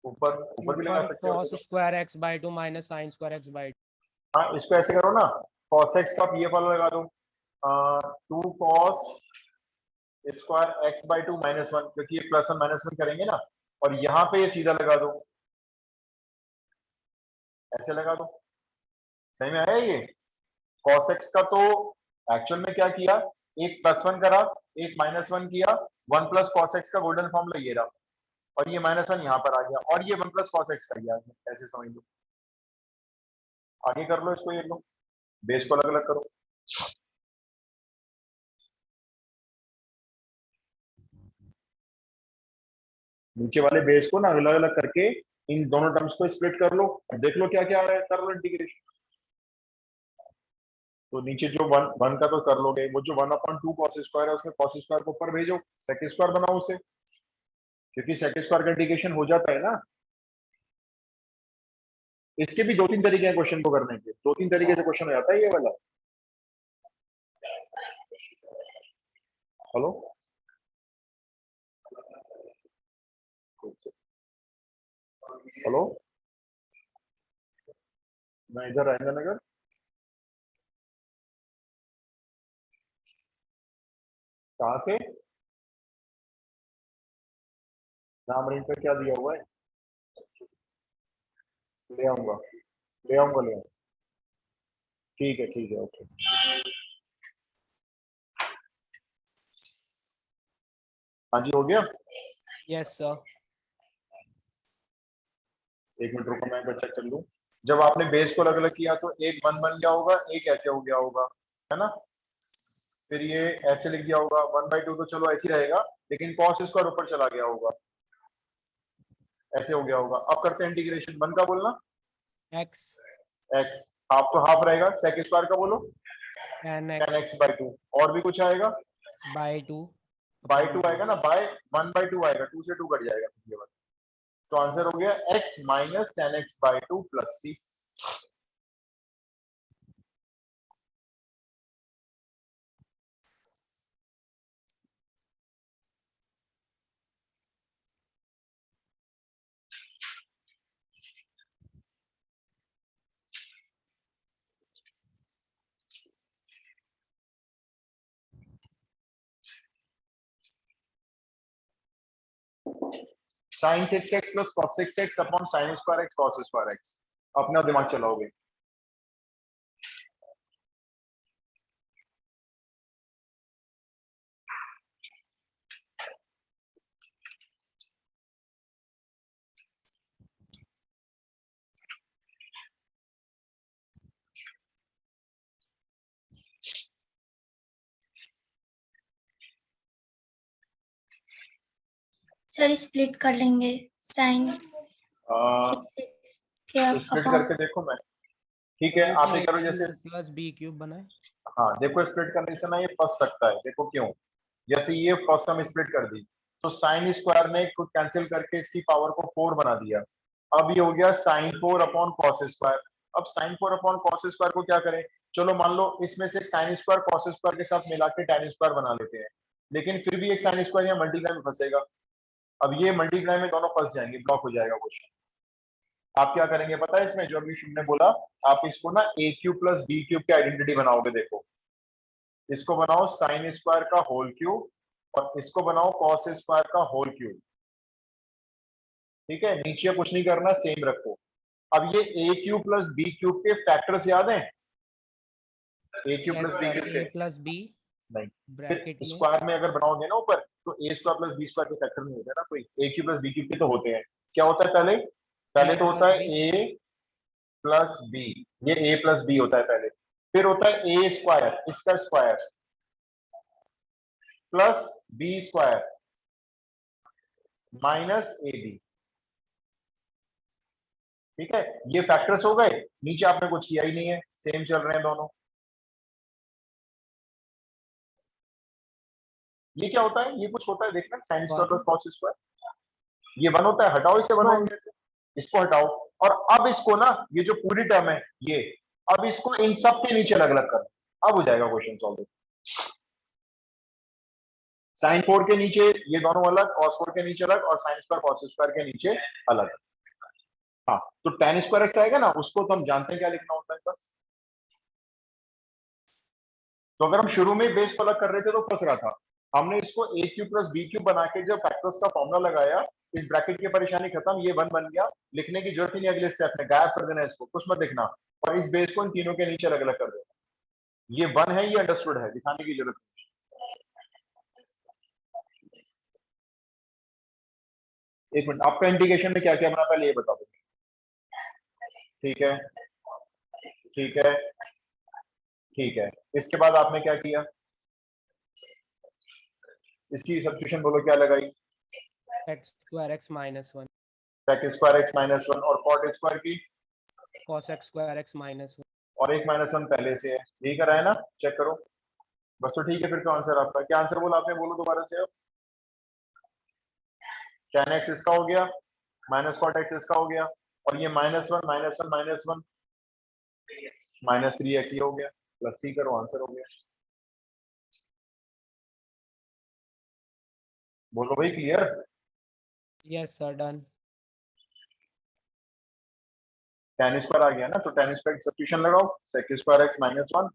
ऊपर ऊपर भी लगा ऊपर सकते हो cos square x by 2 minus sin square x by 2। हाँ इसको ऐसे करो ना, cos x का ये वाला लगा दो, 2 cos square x by 2 minus 1, क्योंकि ये प्लस 1 माइनस 1 करेंगे ना, और यहाँ पे ये सीधा लगा दो, ऐसे लगा दो। सही में आया ये। cos x का तो एक्चुअल में क्या किया, एक प्लस 1 करा, एक माइनस 1 किया, 1 प्लस cos x का गोल्डन फॉर्मूला ये रहा। और ये -1 यहाँ पर आ गया, और ये 1 प्लस कॉस एक्स कर गया, ऐसे समझ लो। आगे कर लो इसको, ये लो बेस को अलग अलग करो। नीचे वाले बेस को ना अलग अलग करके इन दोनों टर्म्स को स्प्लिट कर लो, देख लो क्या क्या आ रहा है, कर लो इंटीग्रेशन। तो नीचे जो वन का तो कर लोगे, वो जो 1/2 कॉस स्क्वायर है उसमें कॉस स्क्वायर को ऊपर भेजो, सेक स्क्वायर बनाओ उसे, क्योंकि सेक स्क्वायर का इंटीग्रेशन हो जाता है ना। इसके भी 2-3 तरीके हैं क्वेश्चन को करने के, 2-3 तरीके से क्वेश्चन हो जाता है ये वाला। हेलो, हेलो, मैं इधर राजेंद्र नगर। कहाँ से? नाम रिंग पे क्या दिया हुआ है? ले आऊंगा, ले आऊंगा, ले आऊंगा। ठीक है, ओके। हाँ जी, हो गया। Yes sir. एक मिनट रुको, मैं एक बार चेक कर लूं। जब आपने बेस को अलग अलग किया तो एक 1 बन गया होगा, एक ऐसे हो गया होगा, है ना। फिर ये ऐसे लिख दिया होगा 1/2, तो चलो ऐसे ही रहेगा, लेकिन कॉस स्क्वायर ऊपर चला गया होगा, ऐसे हो गया होगा। अब करते हैं इंटीग्रेशन। 1 का बोलना एक्स x, हाफ तो हाफ रहेगा, सेक स्क्वायर का बोलो 10x 10x/2, और भी कुछ आएगा बाई 2 बाई 2 आएगा ना, बाय 1/2 आएगा, 2 से 2 कट जाएगा ये वाला। तो आंसर हो गया x - 10x/2 + c। sin 6x + cos 6x upon sin square x cos square x। अपना दिमाग चलाओगे। सर स्प्लिट कर लेंगे साइन क्या स्प्लिट अपॉन करके देखो मैं। ठीक है, आप ये करो जैसे। प्लस बी क्यूब बना है। हाँ देखो, स्प्लिट करने से ना ये फंस सकता है, देखो क्यों। जैसे ये फर्स्ट हम स्प्लिट कर दी, तो साइन स्क्वायर ने खुद कैंसिल करके इसकी पावर को 4 बना दिया। अब ये हो गया sin 4 अपॉन कॉस स्क्वायर। अब sin 4 अपॉन कॉस स्क्वायर को क्या करें, चलो मान लो इसमें से साइन स्क्वायर कॉस स्क्वायर के साथ मिला के tan स्क्वायर बना लेते हैं, लेकिन फिर भी एक साइन स्क्वायर यहाँ मल्टीप्लाई में फंसेगा। अब ये मल्टीप्लाई में दोनों फंस जाएंगे, ब्लॉक हो जाएगा क्वेश्चन। आप क्या करेंगे पता है, इसमें जो अभी शुभ ने बोला, आप इसको ना a³ + b³ की आइडेंटिटी बनाओगे। देखो, इसको बनाओ साइन स्क्वायर का होल क्यूब और इसको बनाओ कॉस स्क्वायर का होल क्यूब। ठीक है, नीचे कुछ नहीं करना, सेम रखो। अब ये a³ + b³ के फैक्टर्स याद हैं? a³ + b³ ए के प्लस बी नहीं, ब्रैकेट फिर में स्क्वायर में अगर बनाओगे ना ऊपर, तो a² + b² के फैक्टर नहीं होते ना कोई, a³ + b³ के तो होते हैं। क्या होता है पहले? पहले ए तो होता प्लस है बी a + b, ये a + b होता है पहले। फिर होता है a², इसका square plus b² minus ab। ठीक है, ये फैक्टर्स हो गए। नीचे आपने कुछ किया ही नहीं है, सेम चल रहे हैं दोनों। ये क्या होता है, ये कुछ होता है, देखना साइन स्क्वायर + कॉस स्क्वायर, ये 1 होता है। हटाओ इसे, 1 1 इसको हटाओ। और अब इसको ना, ये जो पूरी टर्म है ये, अब इसको इन सब के नीचे अलग अलग कर, अब हो जाएगा क्वेश्चन सॉल्व। साइन 4 के नीचे ये दोनों अलग, cos 4 के नीचे अलग, और साइन स्क्वायर cos स्क्वायर के नीचे अलग। हाँ, तो tan स्क्वायर x आएगा ना, उसको तो हम जानते हैं क्या लिखना होता है बस। तो अगर हम शुरू में बेस अलग कर रहे थे तो फंस रहा था। हमने इसको a³ + b³ बना के जब फैक्टर्स का फॉर्मूला लगाया, इस ब्रैकेट की परेशानी खत्म, ये 1 बन गया, लिखने की जरूरत ही नहीं। अगले स्टेप में गायब कर देना इसको, कुछ मत लिखना, और इस बेस को इन तीनों के नीचे अलग अलग कर देना। ये 1 है, ये अंडरस्टूड है, दिखाने की जरूरत नहीं। एक मिनट, आपका इंटीग्रेशन में क्या क्या बना पहले ये बता दो। ठीक है, ठीक है, ठीक है। इसके बाद आपने क्या किया, इसकी सब्स्टिट्यूशन बोलो क्या लगाई, x square x minus one, sec square x minus one, और cot स्क्वायर की, cos x square x minus one. और एक माइनस वन पहले से है, यही करा है ना, चेक करो बस। तो ठीक है, फिर तो आंसर आपका क्या आंसर बोला आपने, बोलो दोबारा से अब। tan x इसका हो गया, माइनस cot x इसका हो गया, और ये minus one minus one minus one minus 3x ये हो गया, प्लस c करो, आंसर हो गया। बोलो भाई clear. Yes sir, done. tan square आ गया ना, तो tan स्क्वायर की सब्स्टिट्यूशन लगाओ, sec square x minus one,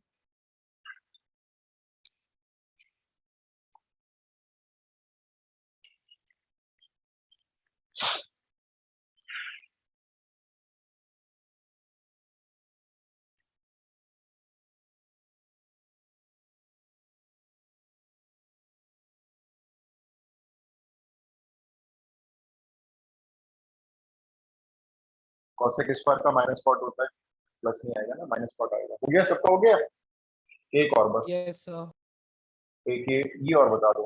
cosec square का माइनस cot होता है, प्लस नहीं आएगा ना, माइनस cot आएगा। हो गया, सबका हो गया। एक और बस, यस सर। एक ये और बता दो,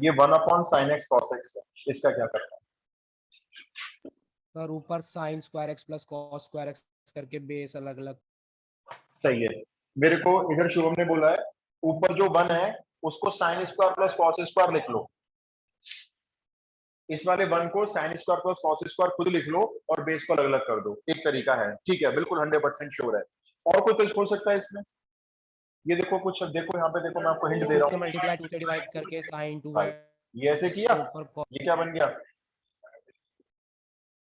ये 1/sin x cos x है, इसका क्या करना है। सर ऊपर sine square x plus cos square x करके बेस अलग अलग। सही है, मेरे को इधर शुभम ने बोला है ऊपर जो 1 है उसको sin square plus cos square लिख लो, इस वाले 1 को sin square plus cos square खुद लिख लो और बेस को अलग अलग कर दो, एक तरीका है। ठीक है, बिल्कुल 100% श्योर है। और कोई तो हो सकता है इसमें, ये देखो कुछ, देखो यहाँ पे देखो, मैं आपको हिंट दे रहा हूँ। मल्टीप्लाई 2 से डिवाइड करके साइन 2 हाँ, ये ऐसे किया, ऊपर ये क्या बन गया,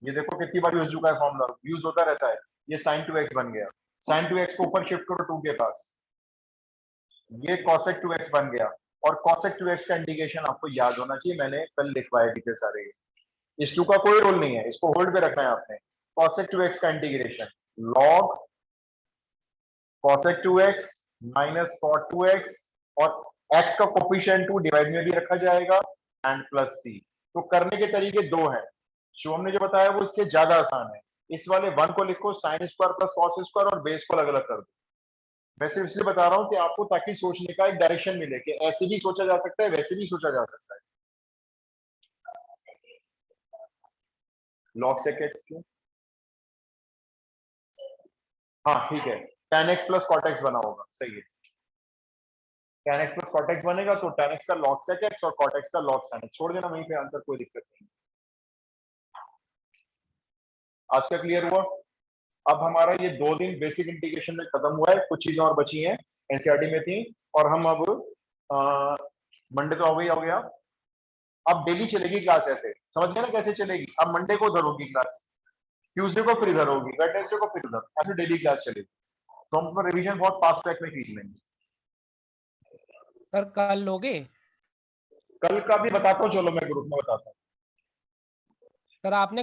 ये देखो कितनी बार यूज चुका है फॉर्मूला, यूज होता रहता है। ये sin 2x बन गया, sin 2x को ऊपर शिफ्ट करो 2 के पास, ये cosec 2x बन गया। और cosec 2x का इंटीग्रेशन आपको याद होना चाहिए, मैंने कल लिखवाया कितने सारे। इस 2 का कोई रोल नहीं है, इसको होल्ड पे रखना है आपने। cosec 2x का integration log cosec 2x minus cot 2x, और x का कोफिशिएंट 2 डिवाइड में भी रखा जाएगा, एंड प्लस c। तो करने के तरीके दो हैं, शिवम ने जो बताया वो इससे ज्यादा आसान है। इस वाले 1 को लिखो sin square plus cos square और बेस को अलग अलग कर दो। वैसे इसलिए बता रहा हूं कि आपको, ताकि सोचने का एक डायरेक्शन मिले कि ऐसे भी सोचा जा सकता है, वैसे भी सोचा जा सकता है। log sec x क्यों, हाँ ठीक है, tan x plus cot x बना होगा, सही है। tan x plus cot x बनेगा तो tan x का log sec x और cot x का log sin x, छोड़ देना वहीं पे आंसर, कोई दिक्कत नहीं। आज का क्लियर हुआ। अब हमारा ये 2 दिन बेसिक इंटीग्रेशन में खत्म हुआ है, कुछ चीजें और बची हैं एनसीईआरटी में थी, और हम अब मंडे तो हो गया, अब डेली चलेगी क्लास, ऐसे समझ गए ना कैसे चलेगी। अब मंडे को उधर होगी क्लास, ट्यूसडे को फिर इधर होगी, वेडनेसडे को फिर उधर, ऐसे डेली क्लास चलेगी। तो हम अपना रिवीजन बहुत फास्ट ट्रैक में खींच लेंगे। सर कल लोगे? कल का भी बताता हूँ, चलो मैं ग्रुप में बताता हूँ। सर आपने